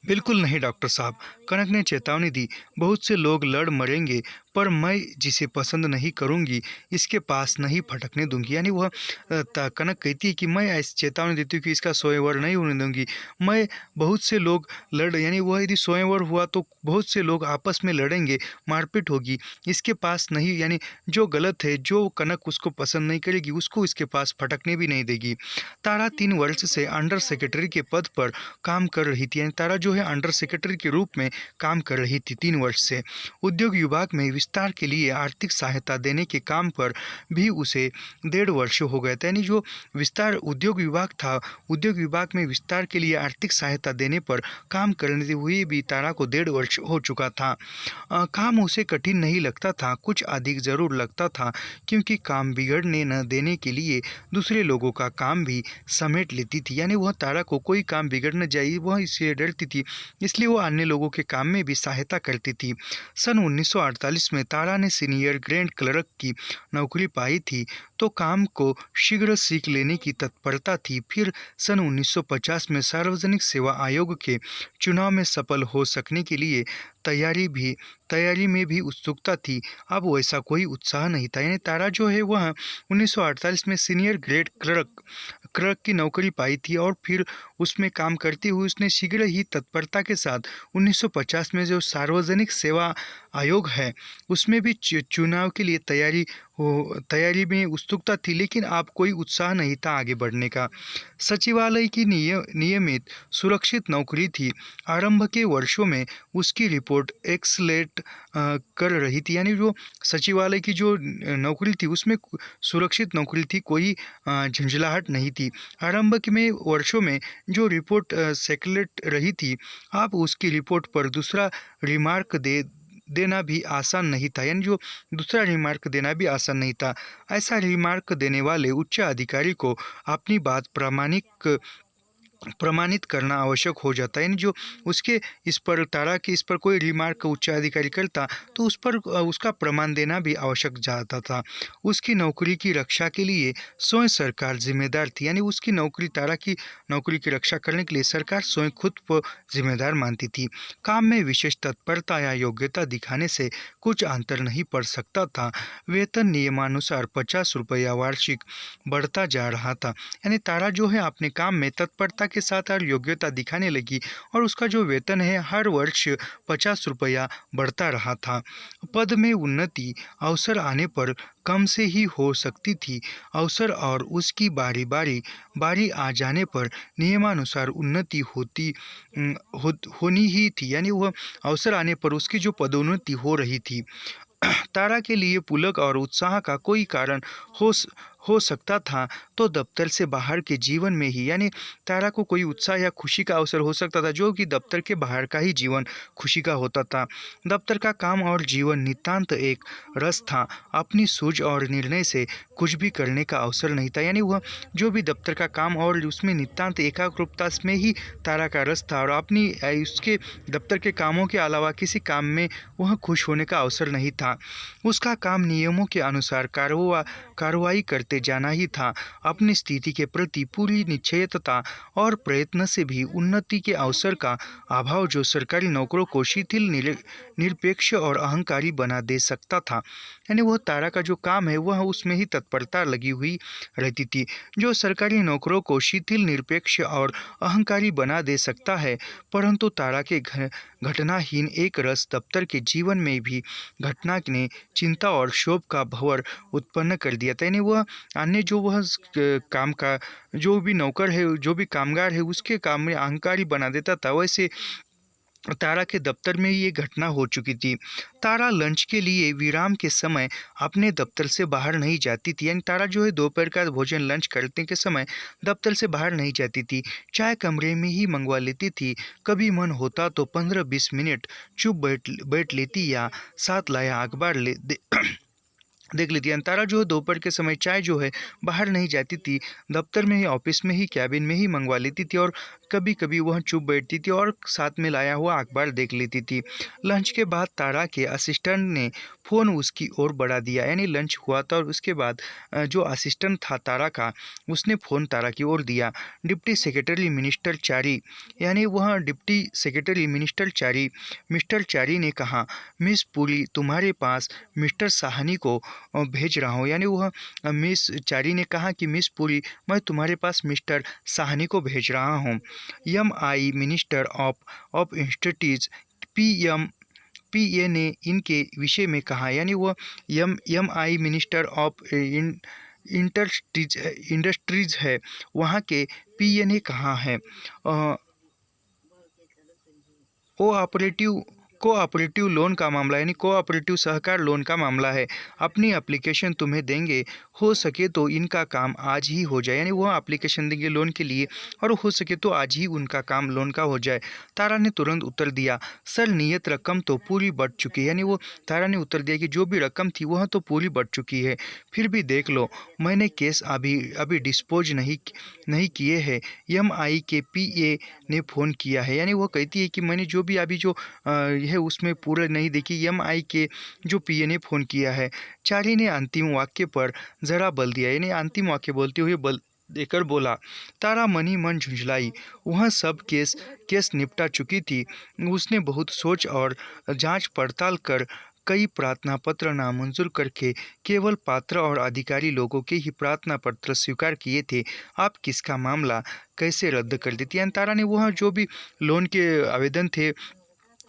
बिल्कुल नहीं डॉक्टर साहब, कनक ने चेतावनी दी। बहुत से लोग लड़ मरेंगे, पर मैं जिसे पसंद नहीं करूंगी इसके पास नहीं फटकने दूंगी। यानी वह कनक कहती है कि मैं ऐसी चेतावनी देती हूँ कि इसका स्वयंवर नहीं होने दूंगी। मैं बहुत से लोग यानी वह यदि स्वयंवर हुआ तो बहुत से लोग आपस में लड़ेंगे, मारपीट होगी, इसके पास नहीं, यानी जो गलत है, जो कनक उसको पसंद नहीं करेगी उसको इसके पास फटकने भी नहीं देगी। तारा 3 वर्ष से अंडर सेक्रेटरी के पद पर काम कर रही थी, यानी तारा जो है अंडर सेक्रेटरी के रूप में काम कर रही थी 3 वर्ष से। उद्योग विभाग में विस्तार के लिए आर्थिक सहायता देने के काम पर भी उसे 1.5 वर्ष हो गए थे, यानी जो विस्तार उद्योग विभाग था, उद्योग विभाग में विस्तार के लिए आर्थिक सहायता देने पर काम करने हुए भी तारा को 1.5 वर्ष हो चुका था। काम उसे कठिन नहीं लगता था, कुछ अधिक ज़रूर लगता था, क्योंकि काम बिगड़ने न देने के लिए दूसरे लोगों का काम भी समेट लेती थी, यानी वह तारा को कोई काम बिगड़ न जाए वह इससे डरती थी, इसलिए वो अन्य लोगों के काम में भी सहायता करती थी। सन 1948 में तारा ने सीनियर ग्रेड क्लर्क की नौकरी पाई थी, तो काम को शीघ्र सीख लेने की तत्परता थी। फिर सन 1950 में सार्वजनिक सेवा आयोग के चुनाव में सफल हो सकने के लिए तैयारी में भी उत्सुकता थी। अब वैसा कोई उत्साह नहीं था, यानी तारा जो है वह 1948 में सीनियर ग्रेड क्लर्क की नौकरी पाई थी, और फिर उसमें काम करते हुए उसने शीघ्र ही तत्परता के साथ 1950 में जो सार्वजनिक सेवा आयोग है उसमें भी चुनाव के लिए तैयारी में उत्सुकता थी, लेकिन अब कोई उत्साह नहीं था आगे बढ़ने का। सचिवालय की नियमित सुरक्षित नौकरी थी। आरंभ के वर्षों में उसकी रिपोर्ट एक्सलेट कर रही थी, यानी जो सचिवालय की जो नौकरी थी उसमें सुरक्षित नौकरी थी, कोई झंझलाहट नहीं थी। आरंभ में वर्षों में जो रिपोर्ट सेक्रेट रही थी, आप उसकी रिपोर्ट पर दूसरा रिमार्क देना भी आसान नहीं था, यानी जो दूसरा रिमार्क देना भी आसान नहीं था। ऐसा रिमार्क देने वाले उच्च अधिकारी को अपनी बात प्रमाणित करना आवश्यक हो जाता है, यानी जो उसके इस पर तारा के इस पर कोई रिमार्क उच्च अधिकारी करता तो उस पर उसका प्रमाण देना भी आवश्यक जाता था। उसकी नौकरी की रक्षा के लिए स्वयं सरकार जिम्मेदार थी, यानी उसकी नौकरी, तारा की नौकरी की रक्षा करने के लिए सरकार स्वयं खुद को जिम्मेदार मानती थी। काम में विशेष तत्परता या योग्यता दिखाने से कुछ अंतर नहीं पड़ सकता था। वेतन नियमानुसार 50 रुपया वार्षिक बढ़ता जा रहा था, यानी तारा जो है अपने काम में तत्परता के साथ और योग्यता दिखाने लगी, और उसका जो वेतन है हर वर्ष 50 रुपया बढ़ता रहा था। पद में उन्नति अवसर आने पर कम से ही हो सकती थी। अवसर और उसकी बारी आ जाने पर नियमानुसार उन्नति होनी ही थी, यानी वह अवसर आने पर उसकी जो पदोन्नति हो रही थी। तारा के लिए पुलक और उत्साह का कोई कारण हो सकता था तो दफ्तर से बाहर के जीवन में ही, यानी तारा को कोई उत्साह या खुशी का अवसर हो सकता था जो कि दफ्तर के बाहर का ही जीवन खुशी का होता था। दफ्तर का काम और जीवन नितांत एक रस था, अपनी सूझ और निर्णय से कुछ भी करने का अवसर नहीं था। यानी वह जो भी दफ्तर का काम और उसमें नितांत एकाग्रता में ही तारा का रस था, और अपनी उसके दफ्तर के कामों के अलावा किसी काम में वह खुश होने का अवसर नहीं था। उसका काम नियमों के अनुसार कार्रवाई करते जाना ही था। अपनी स्थिति के प्रति पूरी निश्चयता और प्रयत्न से भी उन्नति के अवसर का अभाव जो सरकारी नौकरों को शिथिल, निरपेक्ष और अहंकारी बना दे सकता था। यानी वह तारा का जो काम है वह उसमें ही तत्परता लगी हुई रहती थी, जो सरकारी नौकरों को शिथिल, निरपेक्ष और अहंकारी बना दे सकता है। परंतु तारा के घटनाहीन एक रस दफ्तर के जीवन में भी घटना ने चिंता और शोभ का भंवर उत्पन्न कर दिया था। यानी वह अन्य जो वह काम का जो भी नौकर है, जो भी कामगार है, उसके काम में अहंकारी बना देता था, वैसे तारा के दफ्तर में ये घटना हो चुकी थी। तारा लंच के लिए विराम के समय अपने दफ्तर से बाहर नहीं जाती थी। यानी तारा जो है दोपहर का भोजन लंच करने के समय दफ्तर से बाहर नहीं जाती थी, चाय कमरे में ही मंगवा लेती थी। कभी मन होता तो 15-20 मिनट चुप बैठ लेती या साथ लाया अखबार देख लेती। तारा जो है दोपहर के समय चाय जो है बाहर नहीं जाती थी, दफ्तर में ही, ऑफिस में ही, कैबिन में ही मंगवा लेती थी, और कभी कभी वह चुप बैठती थी और साथ में लाया हुआ अखबार देख लेती थी। लंच के बाद तारा के असिस्टेंट ने फ़ोन उसकी ओर बढ़ा दिया। यानी लंच हुआ था और उसके बाद जो असिस्टेंट था तारा का, उसने फ़ोन तारा की ओर दिया। डिप्टी सेक्रेटरी मिनिस्टर चारी, यानी वह डिप्टी सेक्रेटरी मिस्टर चारी ने कहा, मिस पुरी तुम्हारे पास मिस्टर साहनी को भेज रहा हूँ। यानी वह मिस चारी ने कहा कि मिस पुरी, मैं तुम्हारे पास मिस्टर साहनी को भेज रहा हूँ। MI minister of industries PA ने इनके विषय में कहा। यानी वह MI मिनिस्टर ऑफ इंडस्ट्रीज है, वहाँ के PA ने कहा है। कोऑपरेटिव लोन का मामला, यानी कोऑपरेटिव सहकार लोन का मामला है। अपनी एप्लीकेशन तुम्हें देंगे, हो सके तो इनका काम आज ही हो जाए। यानी वह एप्लीकेशन देंगे लोन के लिए, और हो सके तो आज ही उनका काम लोन का हो जाए। तारा ने तुरंत उत्तर दिया, सर नियत रकम तो पूरी बढ़ चुकी है। यानी वो तारा ने उत्तर दिया कि जो भी रकम थी वह तो पूरी बढ़ चुकी है, फिर भी देख लो, मैंने केस अभी डिस्पोज नहीं किए हैं। MI के PA ने फ़ोन किया है। यानी वह कहती है कि मैंने जो भी अभी जो है उसमें पूरा नहीं देखी। MI के जो PA ने फ़ोन किया है। चारी ने अंतिम वाक्य पर ज़रा बल दिया, यानी अंतिम वाक्य बोलते हुए बल देकर बोला। तारा मन ही मन झुंझलाई। वह सब केस निपटा चुकी थी। उसने बहुत सोच और जांच पड़ताल कर कई प्रार्थना पत्र नामंजूर करके केवल पात्र और अधिकारी लोगों के ही प्रार्थना पत्र स्वीकार किए थे। आप किसका मामला कैसे रद्द कर देती हैं? तारा ने वह जो भी लोन के आवेदन थे,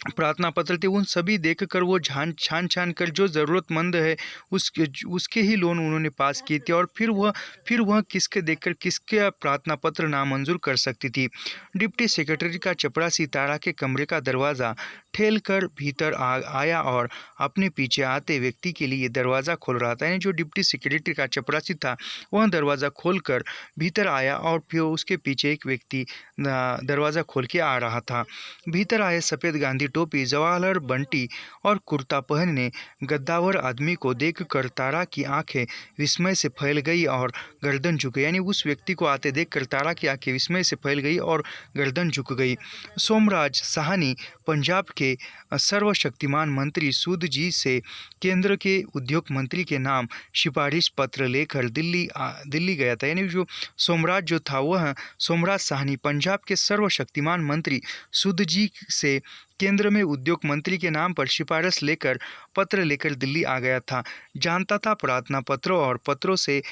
प्रार्थना पत्र थे, उन सभी देखकर वो छान कर जो ज़रूरतमंद है उसके ही लोन उन्होंने पास किए थे, और फिर वह किसके देखकर किसके प्रार्थना पत्र नामंजूर कर सकती थी। डिप्टी सेक्रेटरी का चपरासी तारा के कमरे का दरवाज़ा ठेल कर भीतर आया और अपने पीछे आते व्यक्ति के लिए दरवाज़ा खोल रहा था। यानी जो डिप्टी सेक्रेटरी का चपरासी था वह दरवाज़ा खोल कर भीतर आया, और फिर उसके पीछे एक व्यक्ति दरवाज़ा खोल के आ रहा था। भीतर आए सफ़ेद गांधी टोपी, जवाहरलाल बंटी और कुर्ता पहने गद्दावर आदमी को देखकर तारा की आंखें विस्मय से फैल गई और गर्दन झुक गई। यानी उस व्यक्ति को आते देखकर तारा की आंखें विस्मय से फैल गई और गर्दन झुक गई। सोमराज साहनी पंजाब के सर्वशक्तिमान मंत्री सूद जी से केंद्र के उद्योग मंत्री के नाम सिफारिश पत्र लेकर दिल्ली गया था। यानी जो सोमराज जो था वह सोमराज साहनी पंजाब के सर्वशक्तिमान मंत्री सूद जी से केंद्र में उद्योग मंत्री के नाम पर सिफारिश लेकर पत्र लेकर दिल्ली आ गया था। जानता था प्रार्थना पत्रों और पत्रों से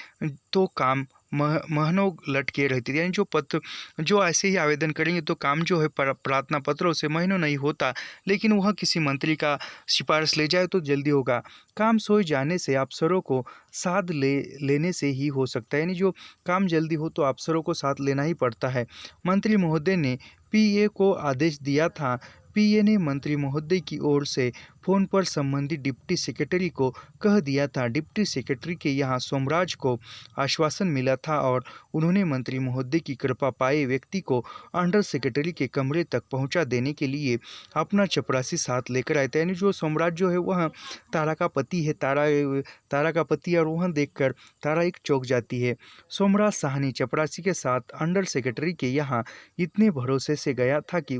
तो काम महीनों लटके रहती थी। यानी जो पत्र जो ऐसे ही आवेदन करेंगे तो काम जो है प्रार्थना पत्रों से महीनों नहीं होता, लेकिन वह किसी मंत्री का सिफारिश ले जाए तो जल्दी होगा। काम सोए जाने से अफसरों को साथ लेने से ही हो सकता है। यानी जो काम जल्दी हो तो अफसरों को साथ लेना ही पड़ता है। मंत्री महोदय ने PA को आदेश दिया था। पीए ने मंत्री महोदय की ओर से फोन पर संबंधित डिप्टी सेक्रेटरी को कह दिया था। डिप्टी सेक्रेटरी के यहाँ सोमराज को आश्वासन मिला था और उन्होंने मंत्री महोदय की कृपा पाए व्यक्ति को अंडर सेक्रेटरी के कमरे तक पहुंचा देने के लिए अपना चपरासी साथ लेकर आए थे। यानी जो सोमराज जो है वह तारा का पति है, तारा का पति, और वह देखकर तारा एक चौंक जाती है। सोमराज साहनी चपरासी के साथ अंडर सेक्रेटरी के यहाँ इतने भरोसे से गया था कि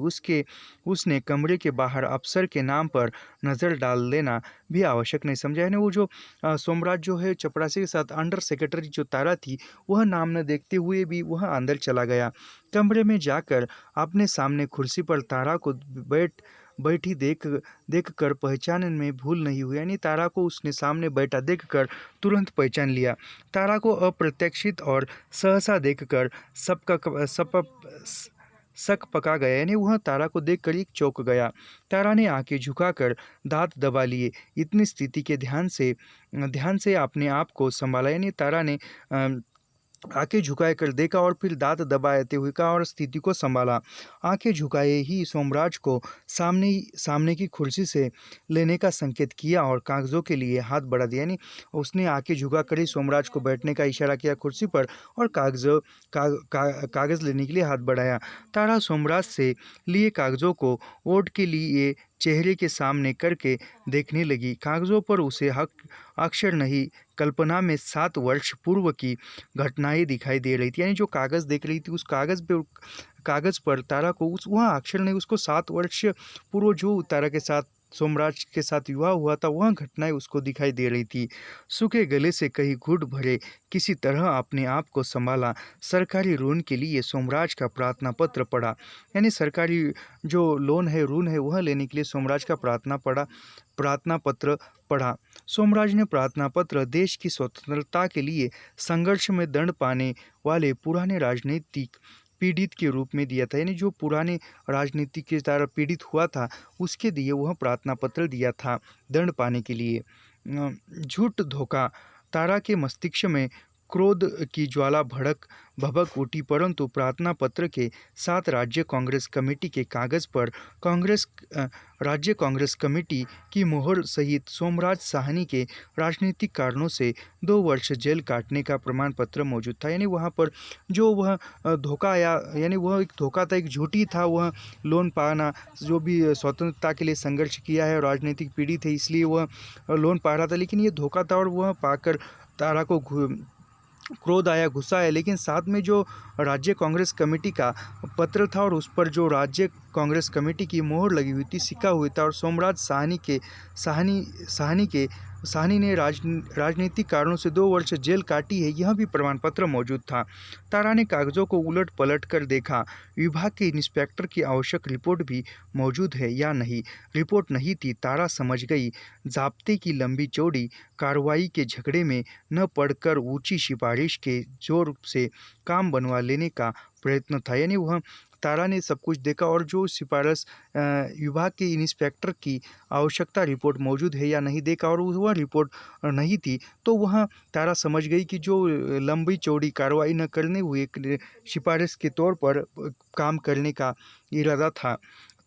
उसने कमरे के बाहर अफसर के नाम पर नज़र डाल देना भी आवश्यक नहीं समझा। यानी वो जो सोमराज जो है चपरासी के साथ अंडर सेक्रेटरी जो तारा थी वह नाम न देखते हुए भी वह अंदर चला गया। कमरे में जाकर अपने सामने कुर्सी पर तारा को बैठी देख कर पहचानने में भूल नहीं हुई। यानी तारा को उसने सामने बैठा देखकर तुरंत पहचान लिया। तारा को अप्रत्याशित और सहसा देखकर शक पका गया। यानी वह तारा को देखकर एक चौंक गया। तारा ने आंखें झुकाकर दांत दबा लिए। इतनी स्थिति के ध्यान से अपने आप को संभाला। यानी तारा ने आंखें झुकाए कर देखा और फिर दांत दबाते हुए कहा और स्थिति को संभाला। आंखें झुकाए ही सोमराज को सामने की कुर्सी से लेने का संकेत किया और कागजों के लिए हाथ बढ़ा दिया। यानी उसने आंखें झुका कर ही सोमराज को बैठने का इशारा किया कुर्सी पर और कागज लेने के लिए हाथ बढ़ाया। तारा सोमराज से लिए कागजों को ओट के लिए चेहरे के सामने करके देखने लगी। कागजों पर उसे अक्षर नहीं, कल्पना में 7 वर्ष पूर्व की घटनाएं दिखाई दे रही थी। यानी जो कागज़ देख रही थी उस कागज़ पर तारा को वह अक्षर नहीं, उसको 7 वर्ष पूर्व जो तारा के साथ सोमराज के साथ विवाह हुआ था वह घटनाएं उसको दिखाई दे रही थी। सूखे गले से कहीं घुट भरे किसी तरह अपने आप को संभाला। सरकारी ऋण के लिए सोमराज का प्रार्थना पत्र पढ़ा। यानी सरकारी जो ऋण है वह लेने के लिए सोमराज का प्रार्थना पत्र पढ़ा। सोमराज ने प्रार्थना पत्र देश की स्वतंत्रता के लिए संघर्ष में दंड पाने वाले पुराने राजनीतिक पीड़ित के रूप में दिया था। यानी जो पुराने राजनीति के द्वारा पीड़ित हुआ था उसके दिए वह प्रार्थना पत्र दिया था दंड पाने के लिए। झूठ धोखा। तारा के मस्तिष्क में क्रोध की ज्वाला भभक उठी, परंतु प्रार्थना पत्र के साथ राज्य कांग्रेस कमेटी के कागज पर राज्य कांग्रेस कमेटी की मोहर सहित सोमराज साहनी के राजनीतिक कारणों से 2 वर्ष जेल काटने का प्रमाण पत्र मौजूद था। यानी वहाँ पर जो वह धोखा आया, यानी वह एक धोखा था, एक झूठी था वह लोन पाना, जो भी स्वतंत्रता के लिए संघर्ष किया है, राजनीतिक पीड़ित है इसलिए वह लोन पा रहा था, लेकिन ये धोखा था और वह पाकर तारा को क्रोध आया, गुस्सा आया। लेकिन साथ में जो राज्य कांग्रेस कमेटी का पत्र था और उस पर जो राज्य कांग्रेस कमेटी की मोहर लगी हुई थी, सिक्का हुआ था और सोमराज साहनी ने राजनीतिक कारणों से 2 वर्ष जेल काटी है, यह भी प्रमाण पत्र मौजूद था। तारा ने कागजों को उलट पलट कर देखा। विभाग के इंस्पेक्टर की आवश्यक रिपोर्ट भी मौजूद है या नहीं। रिपोर्ट नहीं थी। तारा समझ गई ज़ाब्ते की लंबी चौड़ी कार्रवाई के झगड़े में न पड़कर ऊंची सिफारिश के जोर से काम बनवा लेने का प्रयत्न था। यानी वह तारा ने सब कुछ देखा और जो सिफारिश विभाग के इंस्पेक्टर की आवश्यकता रिपोर्ट मौजूद है या नहीं देखा और वह रिपोर्ट नहीं थी, तो वह तारा समझ गई कि जो लंबी चौड़ी कार्रवाई न करने हुए सिफारिश के तौर पर काम करने का इरादा था।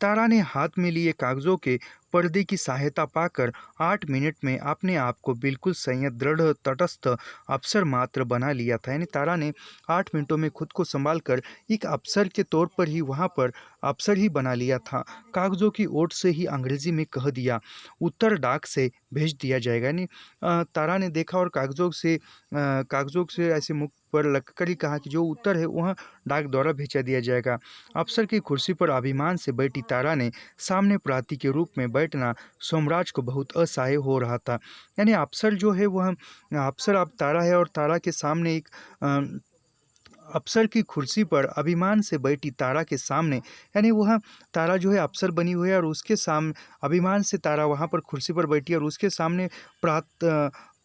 तारा ने हाथ में लिए कागजों के पर्दे की सहायता पाकर 8 मिनट में अपने आप को बिल्कुल संयत, दृढ़, तटस्थ अफसर मात्र बना लिया था। यानी तारा ने 8 मिनटों में खुद को संभालकर एक अफसर के तौर पर ही वहाँ पर अफसर ही बना लिया था। कागजों की ओट से ही अंग्रेजी में कह दिया, उत्तर डाक से भेज दिया जाएगा। यानी तारा ने देखा और कागजों से ऐसे मुख पर लगकर ही कहा कि जो उत्तर है वह डाक द्वारा भेजा दिया जाएगा। अफसर की कुर्सी पर अभिमान से बैठी तारा ने सामने प्रार्थी के रूप में बैठना सोमराज को बहुत असह्य हो रहा था। यानी अफसर जो है वह अफसर अब तारा है और तारा के सामने एक अफसर की कुर्सी पर अभिमान से बैठी तारा के सामने, यानी वह तारा जो है अफसर बनी हुई है और उसके सामने अभिमान से तारा वहाँ पर कुर्सी पर बैठी और उसके सामने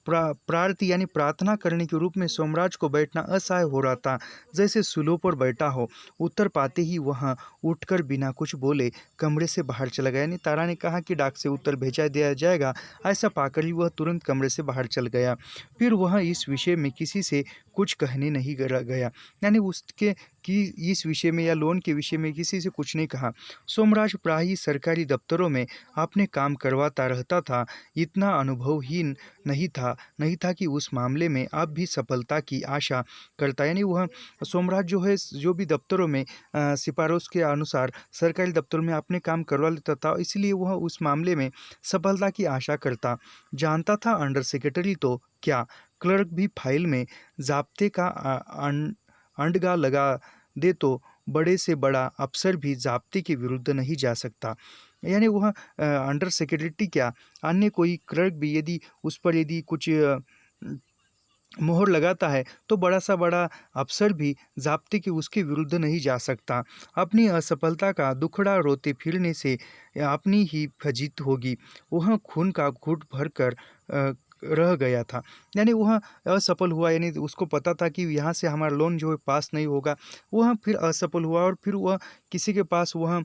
प्रार्थी यानी प्रार्थना करने के रूप में सोमराज को बैठना असह्य हो रहा था, जैसे सूलों पर बैठा हो। उत्तर पाते ही वह उठकर बिना कुछ बोले कमरे से बाहर चला गया। यानी तारा ने कहा कि डाक से उत्तर भेजा दिया जाएगा, ऐसा पाकर ही वह तुरंत कमरे से बाहर चल गया। फिर वह इस विषय में किसी से कुछ कहने नहीं गया। यानी उसके कि इस विषय में या लोन के विषय में किसी से कुछ नहीं कहा। सोमराज प्राय ही सरकारी दफ्तरों में अपने काम करवाता रहता था। इतना अनुभवहीन नहीं था कि उस मामले में अब भी सफलता की आशा करता। यानी वह सोमराज जो है, जो भी दफ्तरों में सिफारिश के अनुसार सरकारी दफ्तरों में अपने काम करवा लेता था, इसलिए वह उस मामले में सफलता की आशा करता। जानता था अंडर सेक्रेटरी तो क्या, क्लर्क भी फाइल में ज़ाब्ते का अंडगा लगा दे तो बड़े से बड़ा अफसर भी ज़ाब्ते के विरुद्ध नहीं जा सकता। यानी वह अंडर सेक्रेटरी क्या, अन्य कोई क्लर्क भी यदि उस पर यदि कुछ मोहर लगाता है तो बड़ा सा बड़ा अफसर भी ज़ाब्ते के उसके विरुद्ध नहीं जा सकता। अपनी असफलता का दुखड़ा रोते फिरने से अपनी ही फजीत होगी। वह खून का घूंट भर कर रह गया था। यानी वह असफल हुआ, यानी उसको पता था कि यहाँ से हमारा लोन जो है पास नहीं होगा। वह फिर असफल हुआ और फिर वह किसी के पास वह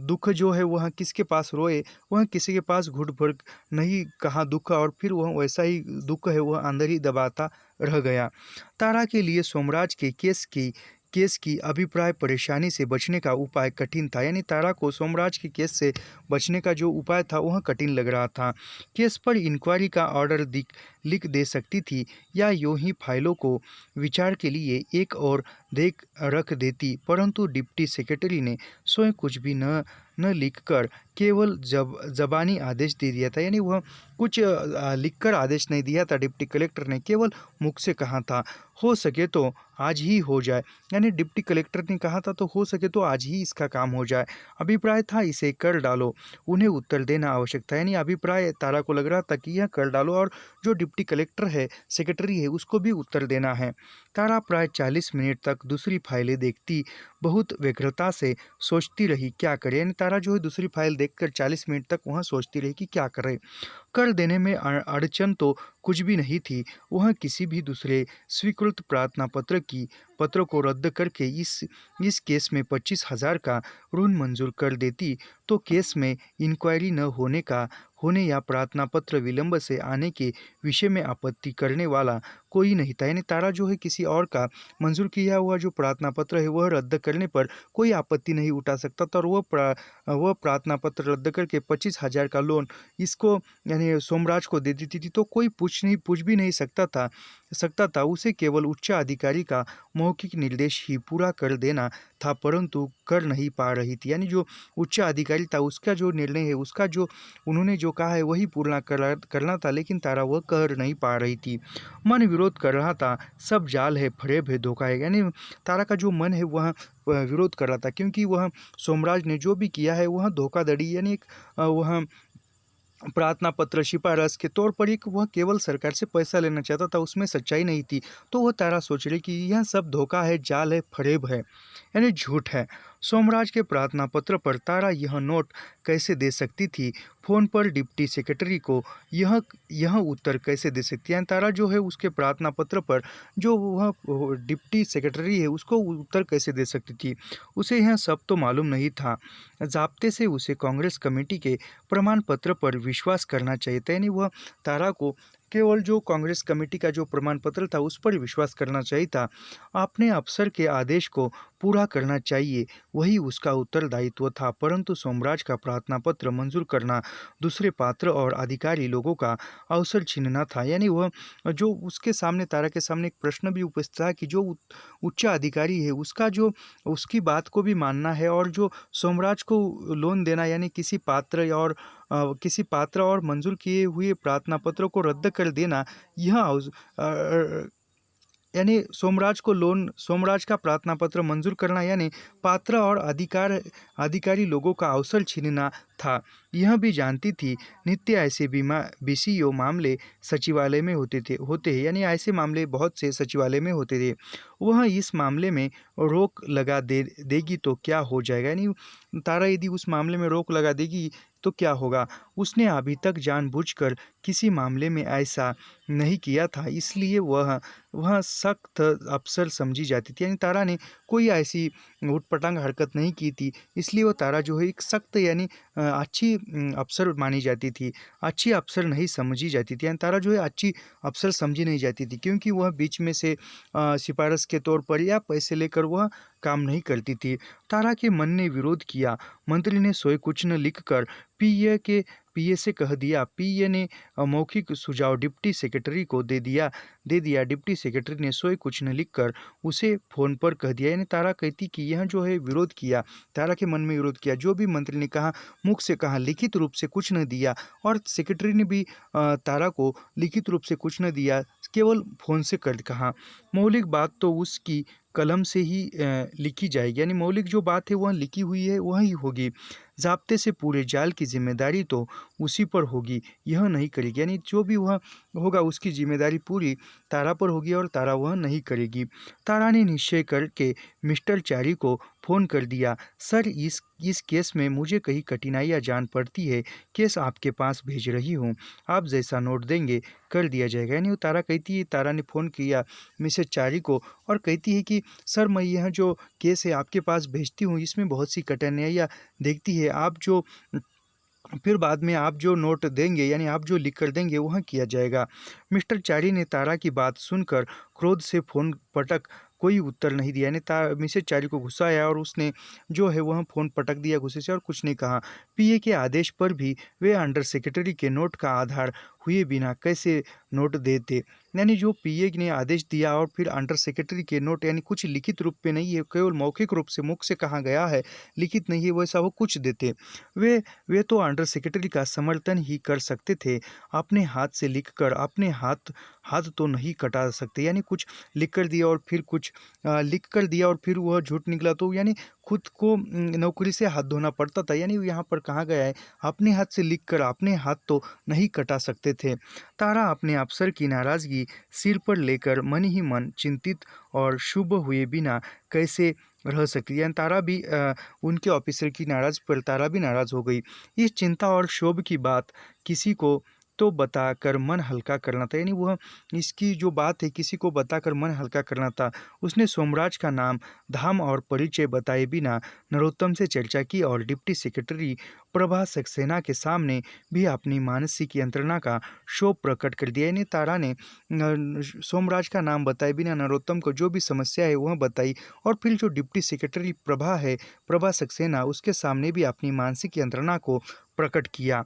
दुख जो है वह किसके पास रोए, वह किसी के पास घुट भर नहीं कहा दुख, और फिर वह वैसा ही दुख है वह अंदर ही दबाता रह गया। तारा के लिए सोमराज के केस की अभिप्राय परेशानी से बचने का उपाय कठिन था। यानी तारा को सोमराज के केस से बचने का जो उपाय था वह कठिन लग रहा था। केस पर इंक्वायरी का ऑर्डर लिख दे सकती थी या यूं ही फाइलों को विचार के लिए एक और देख रख देती, परंतु डिप्टी सेक्रेटरी ने स्वयं कुछ भी न लिखकर केवल जबानी आदेश दे दिया था। यानी वह कुछ लिखकर आदेश नहीं दिया था, डिप्टी कलेक्टर ने केवल मुख से कहा था, हो सके तो आज ही हो जाए। यानी डिप्टी कलेक्टर ने कहा था तो हो सके तो आज ही इसका काम हो जाए। अभिप्राय था इसे कर डालो, उन्हें उत्तर देना आवश्यक था। यानी अभिप्राय तारा को लग रहा था कि यह कर डालो और जो डिप्टी कलेक्टर है, सेक्रेटरी है, उसको भी उत्तर देना है। तारा प्राय 40 मिनट तक दूसरी फाइलें देखती, बहुत व्यग्रता से सोचती रही क्या करे। यानी तारा जो है दूसरी फाइल देखकर 40 मिनट तक वहाँ सोचती रही कि क्या करे। कर देने में अड़चन तो कुछ भी नहीं थी। वह किसी भी दूसरे स्वीकृत प्रार्थना पत्र को रद्द करके इस केस में 25,000 का ऋण मंजूर कर देती तो केस में इंक्वायरी न होने या प्रार्थना पत्र विलंब से आने के विषय में आपत्ति करने वाला कोई नहीं था। यानी तारा जो है किसी और का मंजूर किया हुआ जो प्रार्थना पत्र है वह रद्द करने पर कोई आपत्ति नहीं उठा सकता था, और वह प्रार्थना पत्र रद्द करके 25,000 का लोन इसको यानी सोमराज को दे देती थी तो कोई पूछ भी नहीं सकता था। उसे केवल उच्च अधिकारी का मौखिक निर्देश ही पूरा कर देना था, परंतु कर नहीं पा रही थी। यानी जो उच्च अधिकारी था उसका जो निर्णय है, उसका जो उन्होंने जो कहा है वही पूरा करना था, लेकिन तारा वह कर नहीं पा रही थी। मन विरोध कर रहा था, सब जाल है, फरेब है, धोखा है। यानी तारा का जो मन है वह विरोध कर रहा था, क्योंकि वह सोमराज ने जो भी किया है वह धोखाधड़ी, यानी वह प्रार्थना पत्र सिफारिश के तौर पर एक वह केवल सरकार से पैसा लेना चाहता था, उसमें सच्चाई नहीं थी। तो वह तारा सोच रही कि यह सब धोखा है, जाल है, फरेब है, यानी झूठ है। सोमराज के प्रार्थना पत्र पर तारा यह नोट कैसे दे सकती थी, फोन पर डिप्टी सेक्रेटरी को यह उत्तर कैसे दे सकती है। तारा जो है उसके प्रार्थना पत्र पर जो वह डिप्टी सेक्रेटरी है उसको उत्तर कैसे दे सकती थी, उसे यह सब तो मालूम नहीं था। ज़ाब्ते से उसे कांग्रेस कमेटी के प्रमाण पत्र पर विश्वास करना चाहिए था। यानी वह तारा को केवल जो कांग्रेस कमेटी का जो प्रमाण पत्र था उस पर विश्वास करना चाहिए था। अपने अफसर के आदेश को पूरा करना चाहिए, वही उसका उत्तरदायित्व था। परंतु सोमराज का प्रार्थना पत्र मंजूर करना दूसरे पात्र और अधिकारी लोगों का अवसर छीनना था। यानी वह जो उसके सामने तारा के सामने एक प्रश्न भी उपस्थित था कि जो उच्च अधिकारी है उसका जो उसकी बात को भी मानना है, और जो सोमराज को लोन देना यानी किसी पात्र और मंजूर किए हुए प्रार्थना पत्र को रद्द कर देना, यानी सोमराज का प्रार्थना पत्र मंजूर करना यानी पात्र और अधिकारी लोगों का अवसर छीनना था। यह भी जानती थी नित्य ऐसे बीसीओ मामले सचिवालय में होते हैं, यानी ऐसे मामले बहुत से सचिवालय में होते थे। वह इस मामले में रोक लगा देगी तो क्या हो जाएगा, यानी तारा यदि उस मामले में रोक लगा देगी तो क्या होगा। उसने अभी तक जानबूझकर किसी मामले में ऐसा नहीं किया था, इसलिए वह सख्त अफसर समझी जाती थी। यानी तारा ने कोई ऐसी ऊटपटांग हरकत नहीं की थी, इसलिए वो तारा जो है एक सख्त यानी अच्छी अफसर मानी जाती थी, अच्छी अफसर नहीं समझी जाती थी। यानी तारा जो है अच्छी अफसर समझी नहीं जाती थी, क्योंकि वह बीच में से सिफारिश के तौर पर या पैसे लेकर वह काम नहीं करती थी। तारा के मन ने विरोध किया। मंत्री ने सोए कुछ न लिखकर पीए से कह दिया। पीए ने मौखिक सुझाव डिप्टी सेक्रेटरी को दे दिया। डिप्टी सेक्रेटरी ने सोए कुछ न लिखकर उसे फोन पर कह दिया। यानी तारा कहती कि यह जो है विरोध किया, तारा के मन में विरोध किया। जो भी मंत्री ने कहा मुख से कहा, लिखित रूप से कुछ न दिया, और सेक्रेटरी ने भी तारा को लिखित रूप से कुछ न दिया, केवल फोन से कर कहा। मौलिक बात तो उसकी कलम से ही लिखी जाएगी। यानी मौलिक जो बात है वह लिखी हुई है वही होगी। ज़ाब्ते से पूरे जाल की जिम्मेदारी तो उसी पर होगी, यह नहीं करेगी। यानी जो भी वह होगा उसकी जिम्मेदारी पूरी तारा पर होगी और तारा वह नहीं करेगी। तारा ने निश्चय करके मिस्टर चारी को फ़ोन कर दिया। सर, इस केस में मुझे कई कठिनाइयाँ जान पड़ती है। केस आपके पास भेज रही हूँ, आप जैसा नोट देंगे कर दिया जाएगा। यानी वो तारा कहती है, तारा ने फ़ोन किया मिसेज चारी को और कहती है कि सर, मैं यह जो केस है आपके पास भेजती हूँ, इसमें बहुत सी कठिनाइयाँ देखती है। आप जो फिर बाद में आप जो नोट देंगे यानी आप जो लिख कर देंगे वह किया जाएगा। मिस्टर चारी ने तारा की बात सुनकर क्रोध से फ़ोन पटक कोई उत्तर नहीं दिया। यानी मिसेज चारी को गुस्सा आया और उसने जो है वह फ़ोन पटक दिया गुस्से से और कुछ नहीं कहा। पीए के आदेश पर भी वे अंडर सेक्रेटरी के नोट का आधार हुए बिना कैसे नोट देते। यानी जो पीए ने आदेश दिया और फिर अंडर सेक्रेटरी के नोट यानी कुछ लिखित रूप में नहीं है, केवल मौखिक रूप से मुख से कहा गया है, लिखित नहीं है, वैसा वो कुछ देते। वे तो अंडर सेक्रेटरी का समर्थन ही कर सकते थे। अपने हाथ से लिखकर अपने हाथ तो नहीं कटा सकते। यानी कुछ लिख कर दिया और फिर कुछ लिख कर दिया और फिर वह झूठ निकला, तो यानी खुद को नौकरी से हाथ धोना पड़ता था। यानी यहाँ पर कहा गया है अपने हाथ से लिखकर अपने हाथ तो नहीं कटा सकते थे। तारा अपने अफसर की नाराज़गी सिर पर लेकर मन ही मन चिंतित और शुभ हुए बिना कैसे रह सकती है। यानी तारा भी उनके ऑफिसर की नाराज़ पर तारा भी नाराज़ हो गई। इस चिंता और क्षोभ की बात किसी को तो बताकर मन हल्का करना था। यानी वह इसकी जो बात है किसी को बताकर मन हल्का करना था। उसने सोमराज का नाम धाम और परिचय बताए बिना नरोत्तम से चर्चा की और डिप्टी सेक्रेटरी प्रभा सक्सेना के सामने भी अपनी मानसिक यंत्रणा का क्षोभ प्रकट कर दिया। यानी तारा ने सोमराज का नाम बताए बिना नरोत्तम को जो भी समस्या है वह बताई और फिर जो डिप्टी सेक्रेटरी प्रभा सक्सेना, उसके सामने भी अपनी मानसिक यंत्रणा को प्रकट किया।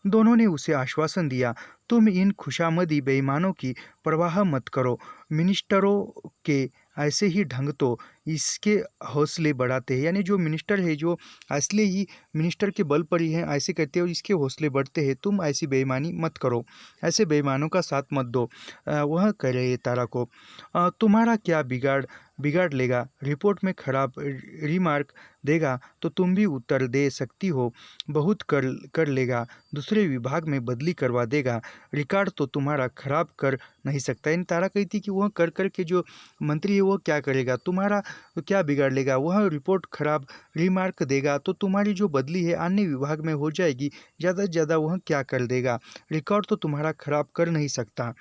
दोनों ने उसे आश्वासन दिया, तुम इन खुशामदी बेईमानों की परवाह मत करो। मिनिस्टरों के ऐसे ही ढंग तो इसके हौसले बढ़ाते हैं। यानी जो मिनिस्टर है जो असली ही मिनिस्टर के बल पर ही है, ऐसे कहते हैं और इसके हौसले बढ़ते हैं। तुम ऐसी बेईमानी मत करो, ऐसे बेईमानों का साथ मत दो। वह कह रहे तारा को, तुम्हारा क्या बिगाड़ लेगा। रिपोर्ट में खराब रिमार्क देगा तो तुम भी उत्तर दे सकती हो। बहुत कर लेगा, दूसरे विभाग में बदली करवा देगा। रिकॉर्ड तो तुम्हारा खराब कर नहीं सकता। इन तारा कहती कि वह कर के जो मंत्री है वह क्या करेगा, तुम्हारा क्या बिगाड़ लेगा। वह रिपोर्ट खराब रिमार्क देगा तो तुम्हारी जो बदली है अन्य विभाग में हो जाएगी। ज़्यादा से ज़्यादा वह क्या कर देगा, रिकॉर्ड तो तुम्हारा खराब कर नहीं सकता।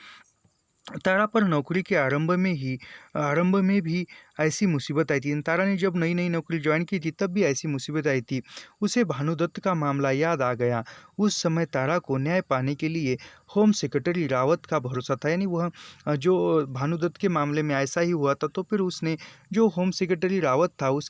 तारा पर नौकरी के आरंभ में भी ऐसी मुसीबत आई थी। तारा ने जब नई नई नौकरी ज्वाइन की थी तब भी ऐसी मुसीबत आई थी। उसे भानुदत्त का मामला याद आ गया। उस समय तारा को न्याय पाने के लिए होम सेक्रेटरी रावत का भरोसा था। यानी वह जो भानुदत्त के मामले में ऐसा ही हुआ था तो फिर उसने जो होम सेक्रेटरी रावत था उस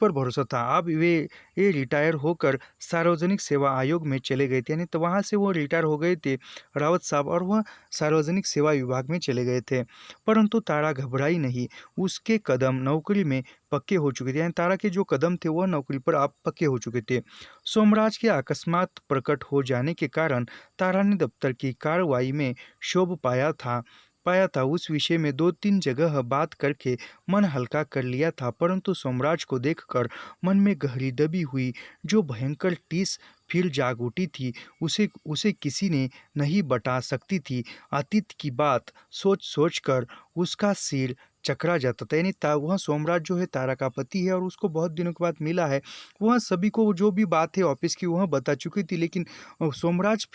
पर भरोसा था। अब ये रिटायर होकर सार्वजनिक सेवा आयोग में चले गए थे। यानी तो वहाँ से वो रिटायर हो गए थे रावत साहब और वह सार्वजनिक सेवा विभाग में चले गए थे। परंतु तारा घबराई नहीं। उसके कदम नौकरी में पक्के हो चुके थे। यानी तारा के जो कदम थे वह नौकरी पर आप पक्के हो चुके थे। सोमराज के अकस्मात प्रकट हो जाने के कारण तारा ने दफ्तर की कार्रवाई में क्षोभ पाया था। उस विषय में 2-3 जगह बात करके मन हल्का कर लिया था, परंतु सोमराज को देखकर मन में गहरी दबी हुई जो भयंकर टीस फिर जाग उठी थी, उसे किसी ने नहीं बता सकती थी। अतीत की बात सोच कर उसका सिर चकरा जाता था। यानी वह सोमराज जो है तारा का पति है और उसको बहुत दिनों के बाद मिला है। वह सभी को जो भी बात है ऑफिस की वह बता चुकी थी, लेकिन सोमराज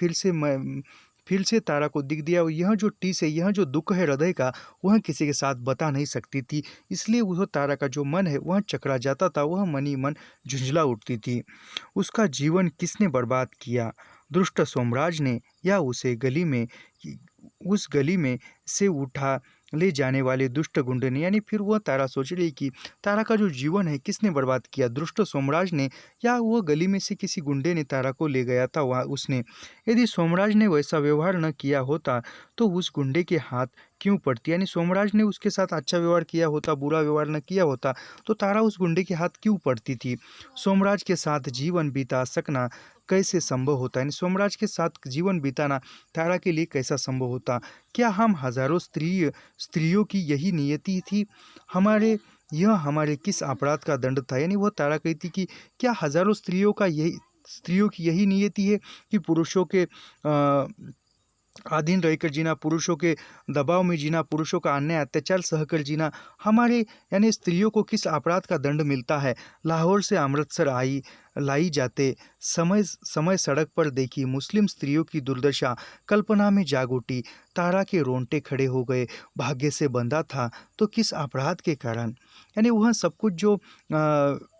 फिर से तारा को दिख दिया। और यह जो टीस है, यह जो दुख है हृदय का, वह किसी के साथ बता नहीं सकती थी। इसलिए वह तारा का जो मन है वह चकरा जाता था, वह मन ही मन झुंझला उठती थी। उसका जीवन किसने बर्बाद किया? दुष्ट सोमराज ने, या उस गली में से उठा ले जाने वाले दुष्ट गुंडे ने? यानी फिर वह तारा सोच रही कि तारा का जो जीवन है किसने बर्बाद किया, दुष्ट सोमराज ने या वह गली में से किसी गुंडे ने तारा को ले गया था वहाँ उसने? यदि सोमराज ने वैसा व्यवहार न किया होता तो उस गुंडे के हाथ क्यों पड़ती? यानी सोमराज ने उसके साथ अच्छा व्यवहार किया होता, बुरा व्यवहार न किया होता, तो तारा उस गुंडे के हाथ क्यों पड़ती थी? सोमराज के साथ जीवन बिता सकना कैसे संभव होता है? यानी सोमराज के साथ जीवन बिताना तारा के लिए कैसा संभव होता? क्या हम हजारों स्त्रियों की यही नियति थी? हमारे किस अपराध का दंड था? यानी वह तारा कहती कि क्या हजारों स्त्रियों की यही नियति है कि पुरुषों के अधीन रहकर जीना, पुरुषों के दबाव में जीना, पुरुषों का अन्याय अत्याचार सहकर जीना? हमारे यानी स्त्रियों को किस अपराध का दंड मिलता है? लाहौर से अमृतसर लाई जाते समय समय सड़क पर देखी मुस्लिम स्त्रियों की दुर्दशा कल्पना में जाग उठी। तारा के रोंगटे खड़े हो गए। भाग्य से बंधा था तो किस अपराध के कारण? यानी वह सब कुछ जो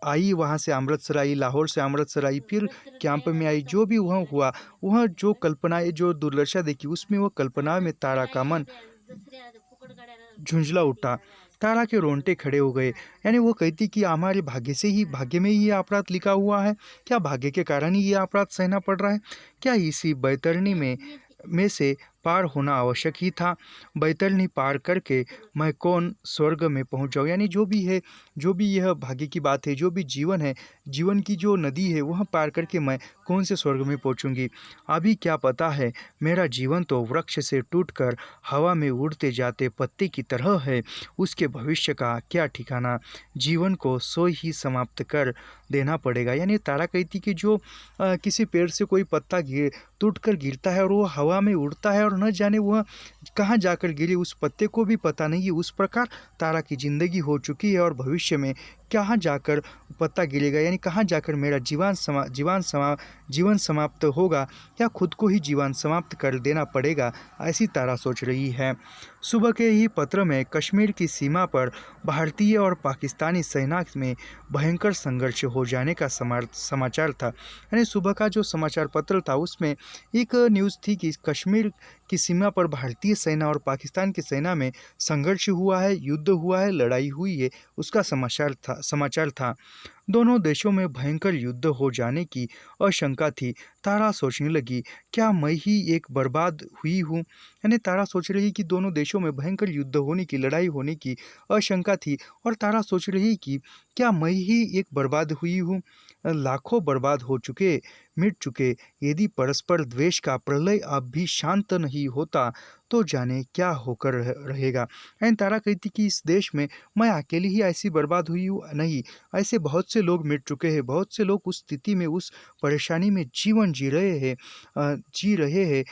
आई, वहाँ से अमृतसर आई, लाहौर से अमृतसर आई, फिर कैंप में आई, जो भी वह हुआ, वह जो कल्पनाएं, जो दुर्दशा देखी, उसमें वह कल्पना में तारा का मन झुंझला उठा। तारा के रोंगटे खड़े हो गए। यानी वो कहती कि हमारे भाग्य में ही ये अपराध लिखा हुआ है? क्या भाग्य के कारण ही ये अपराध सहना पड़ रहा है? क्या इसी बैतरणी में से पार होना आवश्यक ही था? बैतरणी पार करके मैं कौन स्वर्ग में पहुंच जाऊँ? यानी जो भी है, जो भी यह भाग्य की बात है, जो भी जीवन है, जीवन की जो नदी है, वह पार करके मैं कौन से स्वर्ग में पहुंचूंगी? अभी क्या पता है, मेरा जीवन तो वृक्ष से टूटकर हवा में उड़ते जाते पत्ते की तरह है। उसके भविष्य का क्या ठिकाना? जीवन को सो ही समाप्त कर देना पड़ेगा। यानी तारा कहती कि जो किसी पेड़ से कोई पत्ता टूट कर गिरता है और वो हवा में उड़ता है और न जाने वह कहाँ जाकर गिरे, उस पत्ते को भी पता नहीं है। उस प्रकार तारा की जिंदगी हो चुकी है और भविष्य में कहाँ जाकर पत्ता गिरेगा, यानी कहाँ जाकर मेरा जीवन समाप्त होगा, या खुद को ही जीवन समाप्त कर देना पड़ेगा, ऐसी तारा सोच रही है। सुबह के ही पत्र में कश्मीर की सीमा पर भारतीय और पाकिस्तानी सेना में भयंकर संघर्ष हो जाने का समाचार था। यानी सुबह का जो समाचार पत्र था उसमें एक न्यूज़ थी कि कश्मीर की सीमा पर भारतीय सेना और पाकिस्तान की सेना में संघर्ष हुआ है, युद्ध हुआ है, लड़ाई हुई है, उसका समाचार था। दोनों देशों में भयंकर युद्ध हो जाने की आशंका थी। तारा सोचने लगी, क्या मैं ही एक बर्बाद हुई हूँ? यानी तारा सोच रही कि दोनों देशों में भयंकर युद्ध होने की, लड़ाई होने की आशंका थी, और तारा सोच रही कि क्या मैं ही एक बर्बाद हुई हूँ? लाखों बर्बाद हो चुके, मिट चुके। यदि परस्पर द्वेष का प्रलय अब भी शांत नहीं होता तो जाने क्या होकर रहेगा। एंड तारा कहती कि इस देश में मैं अकेली ही ऐसी बर्बाद हुई हूँ? नहीं, ऐसे बहुत से लोग मिट चुके हैं, बहुत से लोग उस स्थिति में, उस परेशानी में जीवन जी रहे हैं।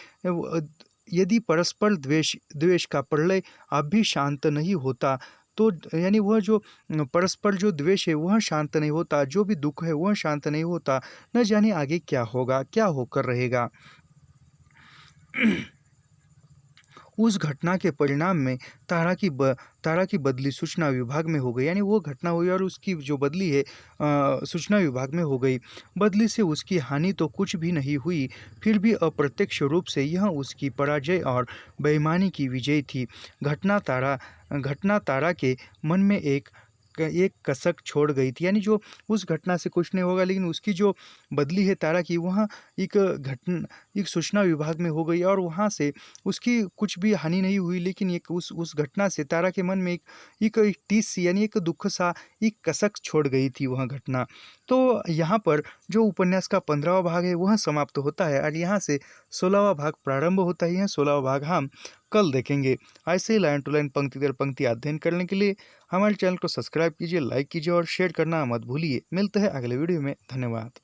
यदि परस्पर द्वेष का प्रलय अब भी शांत नहीं होता तो यानी वह जो परस्पर जो द्वेष है वह शांत नहीं होता, जो भी दुख है वह शांत नहीं होता, न जाने आगे क्या होगा, क्या होकर रहेगा। उस घटना के परिणाम में तारा की बदली सूचना विभाग में हो गई। यानी वो घटना हुई और उसकी जो बदली है सूचना विभाग में हो गई। बदली से उसकी हानि तो कुछ भी नहीं हुई, फिर भी अप्रत्यक्ष रूप से यह उसकी पराजय और बेईमानी की विजय थी। घटना तारा के मन में एक कसक छोड़ गई थी। यानी जो उस घटना से कुछ नहीं होगा, लेकिन उसकी जो बदली है तारा की, वह एक सूचना विभाग में हो गई और वहाँ से उसकी कुछ भी हानि नहीं हुई, लेकिन एक उस घटना से तारा के मन में एक टीस सी, यानी एक दुख सा, एक कसक छोड़ गई थी वह घटना। तो यहाँ पर जो उपन्यास का 15वां भाग है वह समाप्त होता है और यहाँ से 16वां भाग प्रारंभ होता है। यह 16वां भाग हम कल देखेंगे। ऐसे ही लाइन टू लाइन, पंक्ति दर पंक्ति अध्ययन करने के लिए हमारे चैनल को सब्सक्राइब कीजिए, लाइक कीजिए और शेयर करना मत भूलिए। मिलते हैं अगले वीडियो में। धन्यवाद।